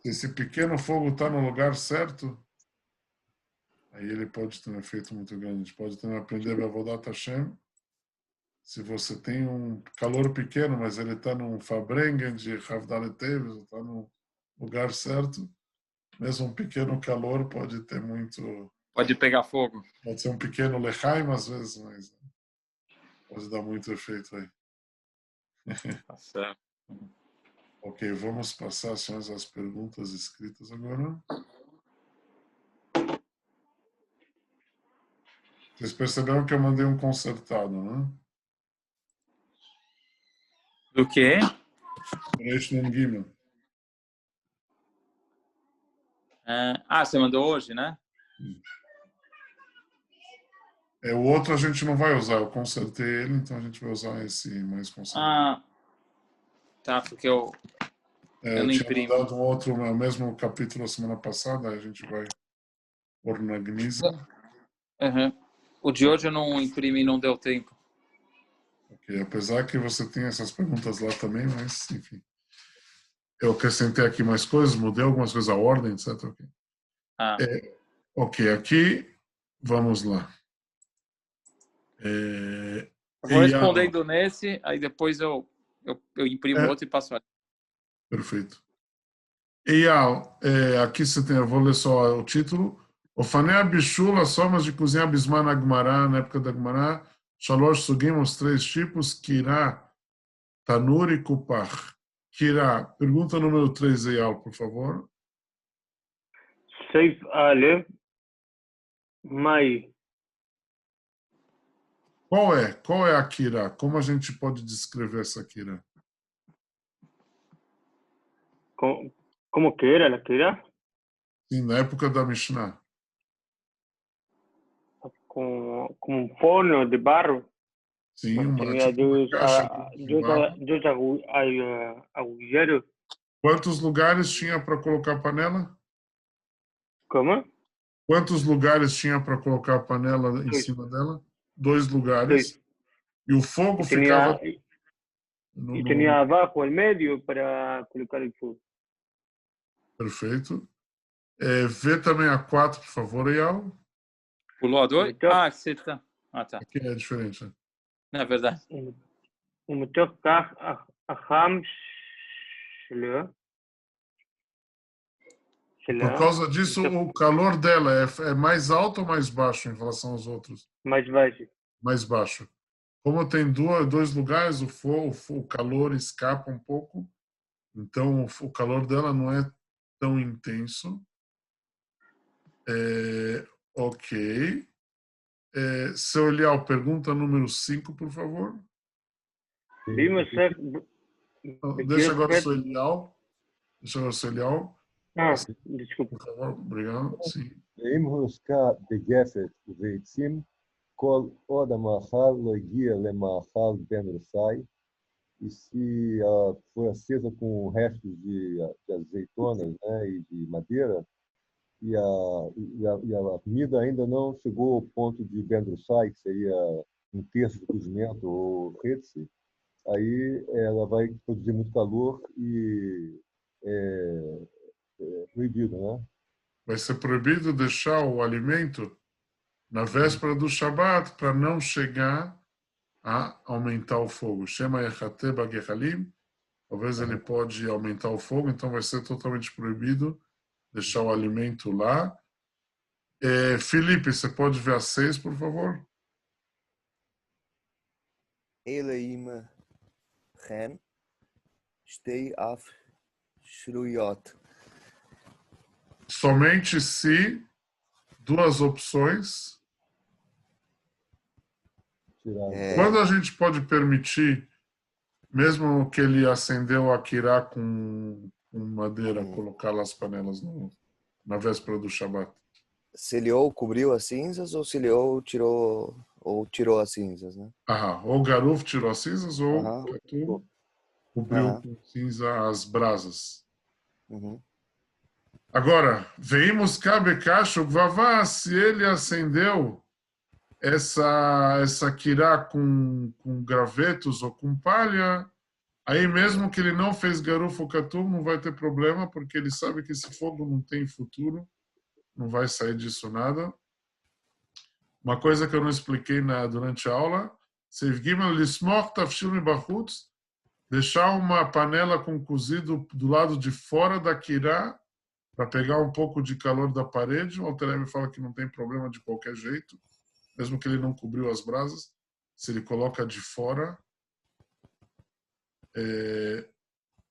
Se esse pequeno fogo está no lugar certo, aí ele pode ter um efeito muito grande. A gente pode também aprender Avodat Hashem. Se você tem um calor pequeno, mas ele está num Fabrengen de Havdalet Teves, está no lugar certo, mesmo um pequeno calor pode ter muito... Pode pegar fogo. Pode ser um pequeno lechaim às vezes, mas pode dar muito efeito aí. Tá certo. Ok, vamos passar as perguntas escritas agora. Vocês perceberam que eu mandei um consertado, né? Do quê? Reish Gimel. Você mandou hoje, né? O outro a gente não vai usar, eu consertei ele, então a gente vai usar esse mais consertado. Tá, porque eu não tinha imprimo. mandado um outro, o mesmo capítulo a semana passada, a gente vai pôr na Gnisa. O de hoje eu não imprimi e não deu tempo. Ok, apesar que você tem essas perguntas lá também, mas enfim. Eu acrescentei aqui mais coisas, mudei algumas coisas, a ordem, etc. Ok, aqui, vamos lá. Vou respondendo nesse, aí depois eu imprimo outro e passo ali. Perfeito. Eyal, aqui você tem, eu vou ler só o título. Ofanei Bishul, as formas de cozinhar Bisman Agmará, na época da Agmará, Shalosh Sugim, os 3 tipos, Kirá, Tanur e Kupach. Kirá, pergunta número 3, Eyal, por favor. Seif Aleph, Mai. Qual é a Kirá? Como a gente pode descrever essa Kirá? ¿Cómo que era la que era? Sim, na época da Mishnah. Como un forno de barro. Sim, Tenía uma caixa de barro. dos agujeros. Quantos lugares tinha para colocar a panela? ¿Cómo? Quantos lugares tinha para colocar a panela em cima dela? 2 lugares. E o fogo ficava... Y tenía abajo, al medio, para colocar el fuego. Perfeito. Vê também a 4, por favor, Eyal. Pulou a 2? Você tá. Tá. Aqui é diferente. Não é verdade. ומתוך כך החם שלה. Por causa disso, o calor dela é mais alto ou mais baixo em relação aos outros? Mais baixo. Mais baixo. Como tem 2 lugares, o calor escapa um pouco. Então, o calor dela não é tão intenso. Ok. Seu Elial, pergunta número 5, por favor. Deixa agora o seu Elial. Desculpa. Por favor, obrigado. Sim. ואם הושקע בגפת וביצים, כל עוד המאכל לא הגיע למאכל בן רסאי, e se ela foi acesa com restos de azeitonas, né, e de madeira, e a comida ainda não chegou ao ponto de Ben Russai, que seria 1/3 do cozimento, ou Hetzi, aí ela vai produzir muito calor e é proibido, né? Vai ser proibido deixar o alimento na véspera do Shabat para não chegar a aumentar o fogo. Shema Yechate Bagechalim. Talvez ele pode aumentar o fogo, então vai ser totalmente proibido deixar o alimento lá. Felipe, você pode ver a 6, por favor? Eleima Chen Stei Af Shruyot. somente se duas opções. Quando a gente pode permitir, mesmo que ele acendeu a quirá com madeira, colocar as panelas na véspera do Shabat? Se ele ou cobriu as cinzas ou se ele ou tirou as cinzas, né? Ou o garuf tirou as cinzas ou Aham. o Ketum cobriu Aham. com cinza as brasas. Uhum. Agora, veímos cabe cacho vavá, se ele acendeu essa quirá com gravetos ou com palha, aí mesmo que ele não fez garufo catum, não vai ter problema, porque ele sabe que esse fogo não tem futuro, não vai sair disso nada. Uma coisa que eu não expliquei durante a aula, deixar uma panela com cozido do lado de fora da quirá, para pegar um pouco de calor da parede. O Alter Rebbe fala que não tem problema de qualquer jeito, mesmo que ele não cobriu as brasas, se ele coloca de fora.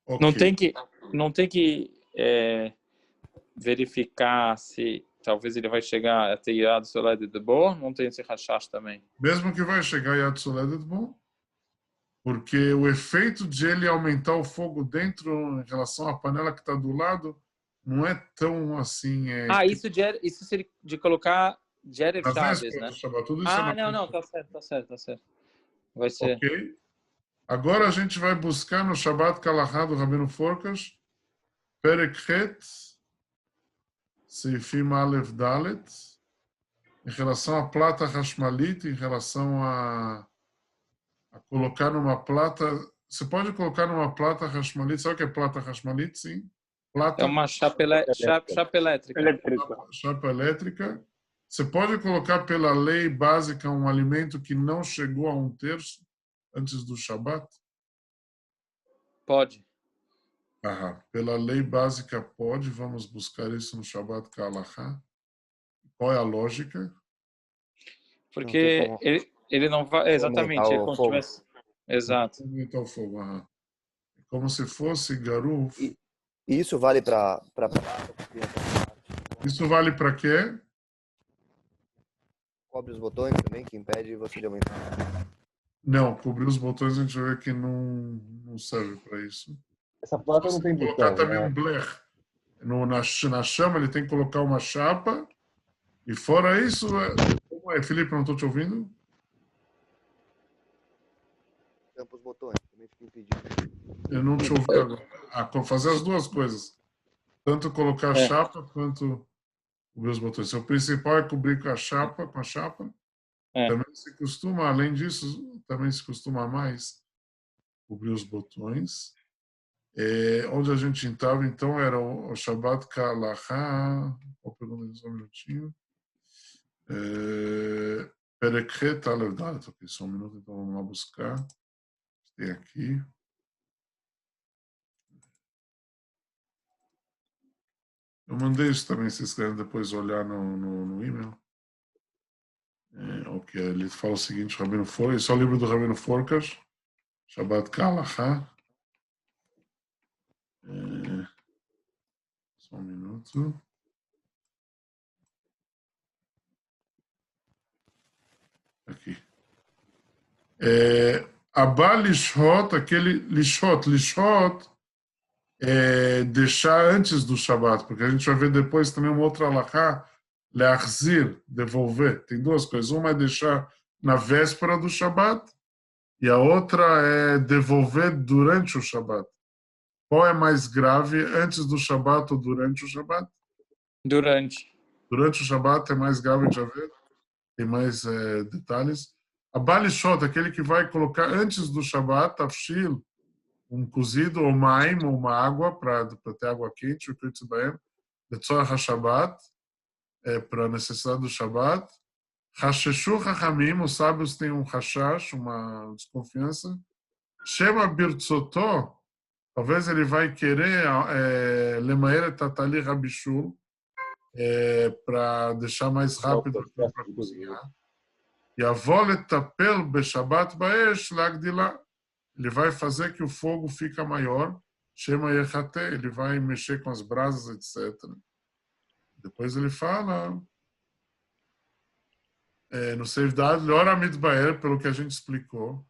Okay. Não tem que verificar se talvez ele vai chegar a ter Yad Soledet de boa, não tem esse rashash também. Mesmo que vai chegar Yad Soledet bom, porque o efeito de ele aumentar o fogo dentro em relação à panela que está do lado não é tão assim. Isso seria de colocar Jerev Shabbos, né? Tudo isso não, tá certo. Vai ser. Ok. Agora a gente vai buscar no Shabbat Kalahá do Rabino Forkas, Perek Het, Seifim Aleph Dalet, em relação à plata Hashmalit, em relação a colocar numa plata. Você pode colocar numa plata Hashmalit, sabe o que é plata Hashmalit? Sim. Plata, é uma chapa elétrica. Chapa elétrica. Você pode colocar pela lei básica um alimento que não chegou a 1/3 antes do Shabat? Pode. Pela lei básica pode. Vamos buscar isso no Shabat Kalahá. Qual é a lógica? Porque ele não vai... Exatamente. Ele o fogo. Exato. Aumentar o fogo. Como se fosse garuf. Isso vale para Isso vale para quê? Cobre os botões também, que impede você de aumentar. Não, cobrir os botões a gente vê que não serve para isso. Essa plata não tem colocar botão, também um bler. Na chama ele tem que colocar uma chapa. E fora isso, como é? Felipe, não estou te ouvindo? Tampa os botões, também fica impedido. Eu não te ouvi agora. Fazer as duas coisas. Tanto colocar a chapa quanto cobrir os botões. O principal é cobrir com a chapa. Também se costuma, além disso, também se costuma mais cobrir os botões. Onde a gente estava, então, era o Shabbat Kalahá. Qual pergunta? Só um minutinho. Perek Het Aleph Dalet. Ok, só um minuto, então vamos lá buscar. Tem aqui. Eu mandei isso também, se vocês querem depois olhar no e-mail. Ok, ele fala o seguinte, Rabino Forkas, esse é o livro do Rabino Forkas, Shabbat Kalahá. Só um minuto. Aqui. Abá Lishot, aquele Lishot, deixar antes do Shabat, porque a gente vai ver depois também uma outra alahá, leachzir, devolver. Tem duas coisas. Uma é deixar na véspera do Shabat e a outra é devolver durante o Shabat. Qual é mais grave, antes do Shabat ou durante o Shabat? Durante. Durante o Shabat é mais grave de haver, tem mais detalhes. A balishot, aquele que vai colocar antes do Shabat, tafshil, um cozido, ou maim, ou uma água, para ter água quente, o Kritz Baem, Letzorach HaShabbat, para a necessidade do Shabat. Hasheshu Hachamim, os sábios têm um hashash, uma desconfiança. Shema Birtzotó, talvez ele vai querer Lemaer Tatali Rabishul, para deixar mais rápido para cozinhar. E a volet tapel beshabat baesh lagdila. Ele vai fazer que o fogo fica maior. Shema yechate, ele vai mexer com as brasas, etc. Depois ele fala, no Seif Dad, Leora Midbaer, pelo que a gente explicou,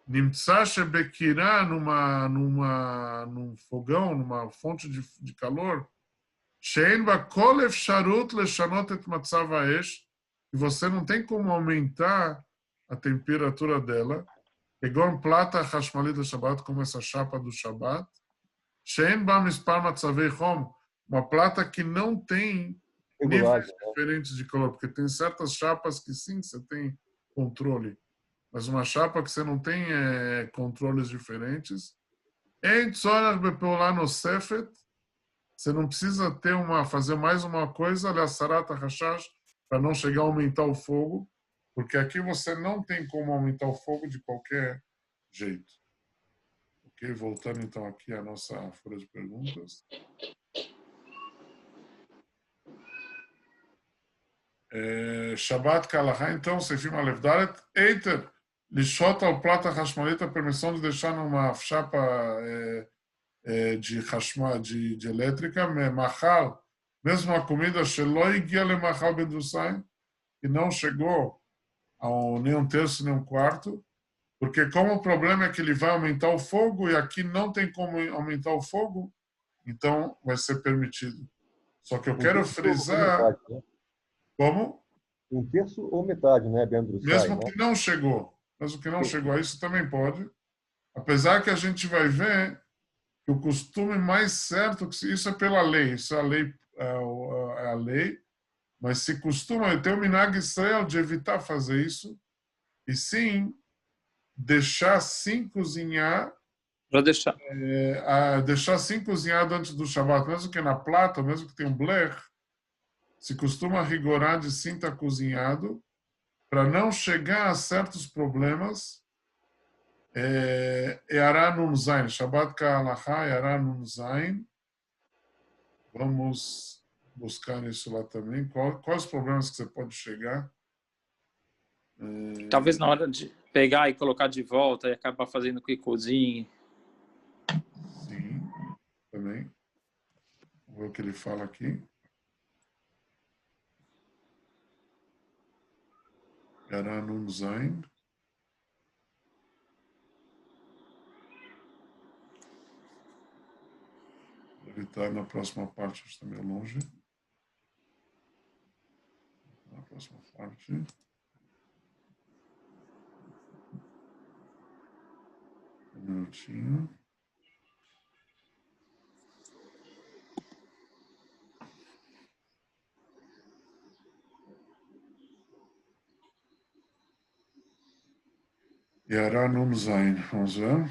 Nimtsa Shebekirá, num fogão, numa fonte de calor, Shein ba kol efsharut leshanot et matzav ha'esh, e você não tem como aumentar a temperatura dela, igual plata hashmalit do Shabbat, como essa chapa do Shabbat, Shein ba mispar matzavei chom, uma plata que não tem níveis diferentes de calor, porque tem certas chapas que sim, você tem controle, mas uma chapa que você não tem controles diferentes. Em tzorach bepeulá nosefet, você não precisa fazer mais uma coisa, le'asarat ha'chashash, para não chegar a aumentar o fogo, porque aqui você não tem como aumentar o fogo de qualquer jeito. Ok? Voltando então aqui à nossa folha de perguntas. Shabbat Kalaha, então, Seifim Aleph Dalet, Eiter, lixot al plata hashmalit, a permissão de deixar numa chapa de elétrica, machal, mesmo a comida, shelo igia le machal bedusai, que não chegou nem um terço nem um quarto, porque como o problema é que ele vai aumentar o fogo e aqui não tem como aumentar o fogo, então vai ser permitido. Só que eu quero frisar... Como? Um terço ou metade, né, Bendrusai? Mesmo que não chegou. Mesmo que não chegou a isso, também pode. Apesar que a gente vai ver que o costume mais certo, isso é pela lei, isso é a lei, mas se costuma, tem o Minhag Israel de evitar fazer isso, e sim deixar sem cozinhar, deixar sem cozinhar antes do Shabbat, mesmo que na plata, mesmo que tenha um blech, se costuma rigorar de sim estar cozinhado, para não chegar a certos problemas. Eará Nun Zain, Shabbat Ka'alaha, Eará Nun Zain. Vamos buscar isso lá também. Quais os problemas que você pode chegar? Talvez na hora de pegar e colocar de volta e acabar fazendo que cozinhe. Sim, também. Vamos ver o que ele fala aqui. Eará Nun Zain. Ele está na próxima parte, está meio longe. Na próxima parte. Um minutinho. Eará Nun Zain. Vamos ver.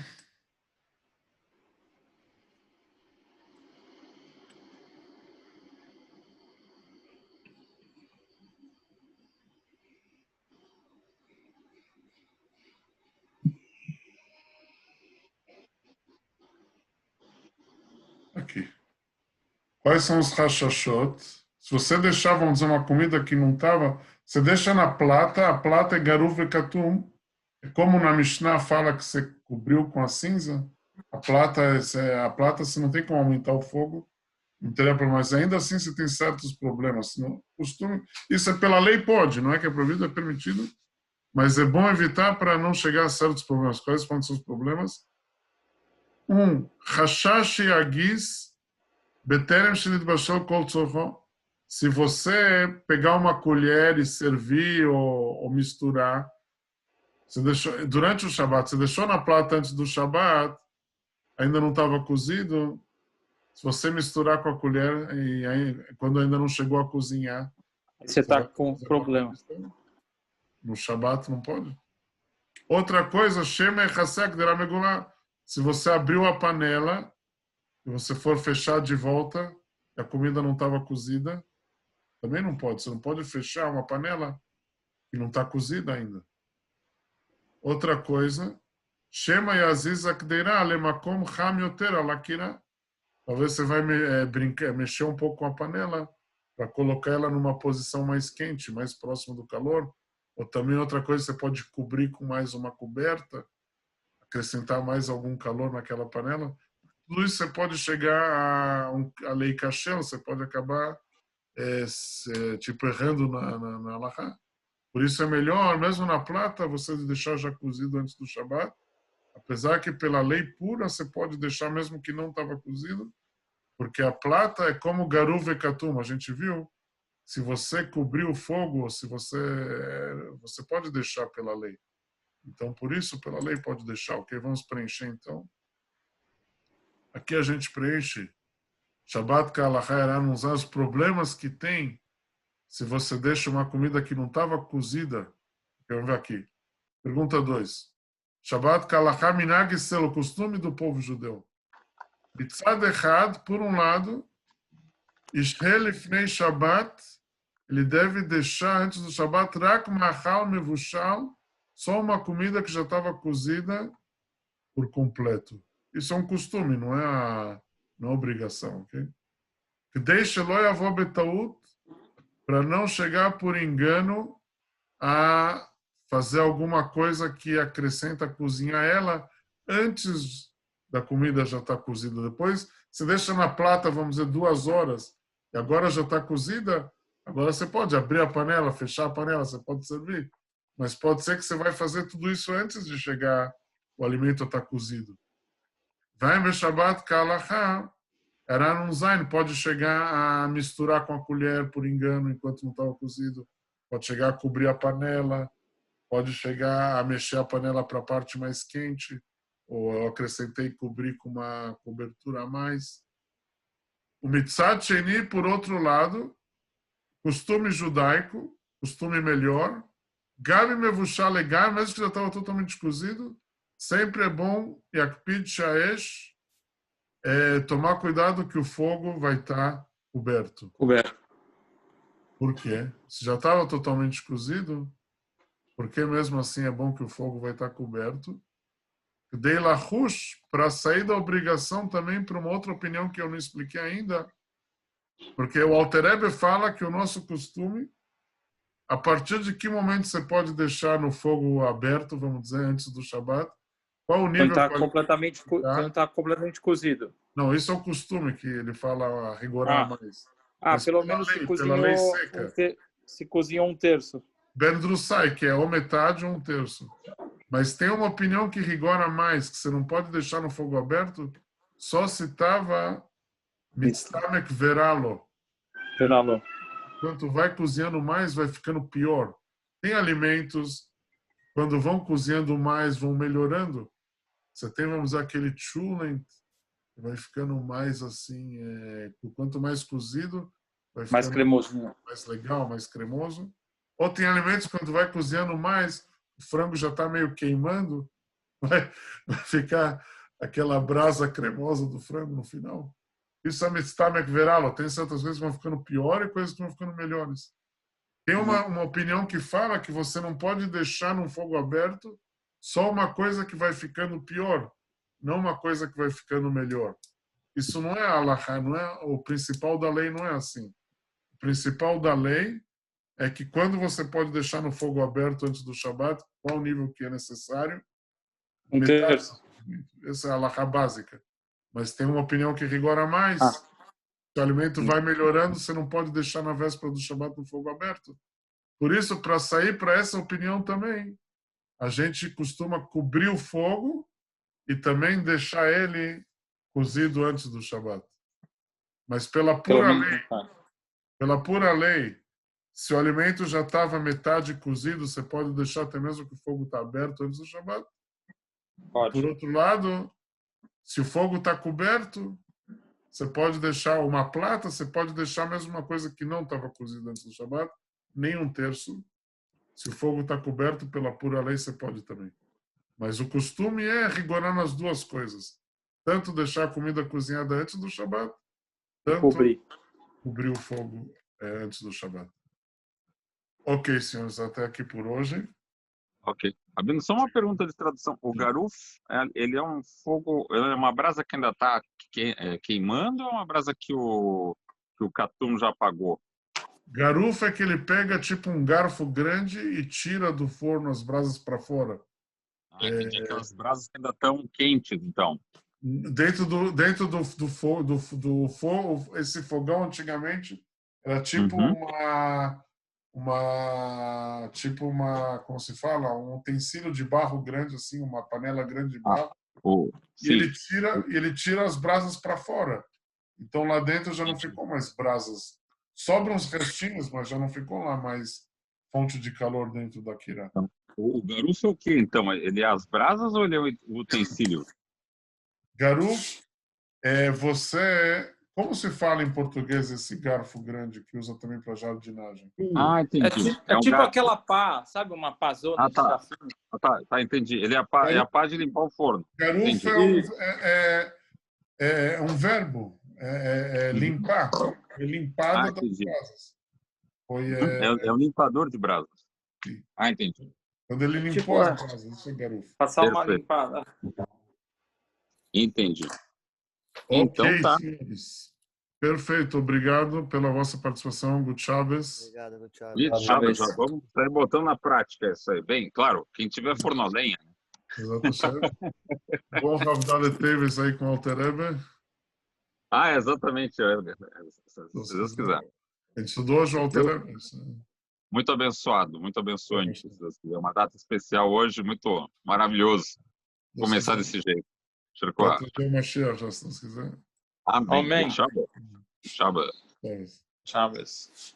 Aqui. Quais são os rachachot? Se você deixar, vamos dizer, uma comida que não estava, você deixa na plata, a plata é garuf e katum. Como na Mishnah fala que você cobriu com a cinza, a plata você não tem como aumentar o fogo, não teria problema, mas ainda assim você tem certos problemas. Isso é pela lei, pode, não é que é proibido, é permitido, mas é bom evitar para não chegar a certos problemas. Quais podem ser os problemas? Rashash Yagis Beterem Shinit Bashal Kol Tzorro. Se você pegar uma colher e servir ou misturar, você deixou, durante o Shabat, você deixou na plata antes do Shabat, ainda não estava cozido, se você misturar com a colher, e aí, quando ainda não chegou a cozinhar... Você está com problema. No Shabat não pode. Outra coisa, Shema Echasek de Ramegulá. Se você abriu a panela e você for fechar de volta, e a comida não estava cozida, também não pode. Você não pode fechar uma panela que não está cozida ainda. Outra coisa, Shema Yaziz Akdeira Lemakom Ham Yoter Alakira. Talvez você vai mexer um pouco com a panela para colocar ela numa posição mais quente, mais próximo do calor. Ou também outra coisa, você pode cobrir com mais uma coberta, acrescentar mais algum calor naquela panela. Tudo isso você pode chegar a lei Kashel, você pode acabar tipo, errando na halakha. Por isso é melhor, mesmo na plata, você deixar já cozido antes do Shabat. Apesar que pela lei pura você pode deixar mesmo que não estava cozido, porque a plata é como garu vekatum. A gente viu, se você cobrir o fogo, se você pode deixar pela lei. Então, por isso, pela lei pode deixar. Ok, vamos preencher então. Aqui a gente preenche Shabbat Ka'alachá Eran usar os problemas que tem se você deixa uma comida que não estava cozida. Vamos ver aqui. Pergunta 2. Shabbat Ka'alachá Minhag Israel, o costume do povo judeu. Mitzad Echad, por um lado, Ishel Lifnei Shabbat, ele deve deixar antes do Shabbat Rak Machal Mevushal, só uma comida que já estava cozida por completo. Isso é um costume, não é obrigação, ok? Que deixe lo yavo betaut, para não chegar por engano a fazer alguma coisa que acrescenta cozinhar ela antes da comida já estar cozida. Depois você deixa na plata, vamos dizer, 2 horas, e agora já está cozida, agora você pode abrir a panela, fechar a panela, você pode servir. Mas pode ser que você vai fazer tudo isso antes de chegar o alimento a estar cozido. Vai em Shabbat Ka'alachá, Eran um zain, pode chegar a misturar com a colher por engano enquanto não estava cozido, pode chegar a cobrir a panela, pode chegar a mexer a panela para a parte mais quente, ou eu acrescentei cobrir com uma cobertura a mais. O Mitzad Sheni, por outro lado, costume judaico, costume melhor, Gabi Mevushal legal, mesmo que já estava totalmente cozido, sempre é bom, Yakpid Shaesh, tomar cuidado que o fogo vai estar coberto. Por quê? Se já estava totalmente cozido, porque mesmo assim é bom que o fogo vai estar coberto? Dei lachush, para sair da obrigação também para uma outra opinião que eu não expliquei ainda, porque o Alter Rebbe fala que o nosso costume, a partir de que momento você pode deixar no fogo aberto, vamos dizer, antes do Shabat? Qual o nível? Quando está completamente cozido. Não, isso é o costume que ele fala a rigorar mais. Mas pelo menos pela lei seca. Se cozinhou 1/3. Ben Drusai, que é ou metade ou 1/3. Mas tem uma opinião que rigora mais, que você não pode deixar no fogo aberto, só se estava mitztamek veralo. Quanto vai cozinhando mais, vai ficando pior. Tem alimentos, quando vão cozinhando mais, vão melhorando. Você tem, vamos dizer, aquele chulent, vai ficando mais assim, quanto mais cozido, vai ficando mais cremoso, mais legal, mais cremoso. Ou tem alimentos, quando vai cozinhando mais, o frango já está meio queimando, vai ficar aquela brasa cremosa do frango no final. Isso é mitztamek veralo. Tem certas vezes que vão ficando pior e coisas que vão ficando melhores. Tem uma opinião que fala que você não pode deixar num fogo aberto só uma coisa que vai ficando pior, não uma coisa que vai ficando melhor. Isso não é halakha, não é o principal da lei, não é assim. O principal da lei é que quando você pode deixar no fogo aberto antes do Shabat, qual o nível que é necessário? 1/3. Essa é a halakha básica. Mas tem uma opinião que rigora mais. Se o alimento vai melhorando, você não pode deixar na véspera do Shabat no fogo aberto. Por isso, para sair para essa opinião também, a gente costuma cobrir o fogo e também deixar ele cozido antes do Shabat. Mas pela pura lei, se o alimento já estava metade cozido, você pode deixar até mesmo que o fogo está aberto antes do Shabat? Pode. Por outro lado, se o fogo está coberto, você pode deixar uma plata, você pode deixar mesmo uma coisa que não estava cozida antes do Shabat, nem 1/3. Se o fogo está coberto pela pura lei, você pode também. Mas o costume é rigorar nas duas coisas. Tanto deixar a comida cozinhada antes do Shabat, tanto cobrir o fogo antes do Shabat. Ok, senhores, até aqui por hoje. Ok. Rabino, só uma pergunta de tradução. O garuf, ele é um fogo, ele é uma brasa que ainda está queimando ou é uma brasa que o catum já apagou? Garuf é que ele pega tipo um garfo grande e tira do forno as brasas para fora. Entendi, aquelas brasas que ainda estão quentes, então. Dentro do fogo, esse fogão antigamente Era tipo Uhum. como se fala, um utensílio de barro grande assim, uma panela grande de Ah, barro, e sim. ele tira as brasas para fora. Então lá dentro já não ficou mais brasas. Sobram uns restinhos, mas já não ficou lá mais fonte de calor dentro da Kira. Então, o garufo é o quê, então? Ele é as brasas ou ele é o utensílio? Garu, como se fala em português esse garfo grande que usa também para jardinagem? Ah, É, entendi. é um tipo garfo. aquela pá, sabe uma pazona Ah, de tá. chafrinha? Tá, entendi. Ele é a pá de limpar o forno. Garufo Entendi. é um verbo, limpar. Foi limpada das Entendi. brasas. Foi, É um limpador de brasas. sim. Entendi. Quando ele limpou Tipo, as brasas, isso é garufo. passar uma Perfeito. limpada. Entendi. Ok, Então tá. senhores. Perfeito. Obrigado pela vossa participação, Guto Chaves. Obrigado, Gutierrez. Isso, já vamos sair botando na prática isso aí. Bem, claro, quem tiver forno a lenha. Exato, certo. Bom Havdalah Teves aí com o Alterebe. Exatamente. Se Deus quiser. A gente estudou hoje o Alterebe. Muito abençoado, muito abençoante. Se Deus quiser. Uma data especial hoje, muito maravilhoso. Começar desse jeito. Para trazer o Mashiach, já, se Deus quiser. Amém. Amém. Shabbat. Chaves. Chaves.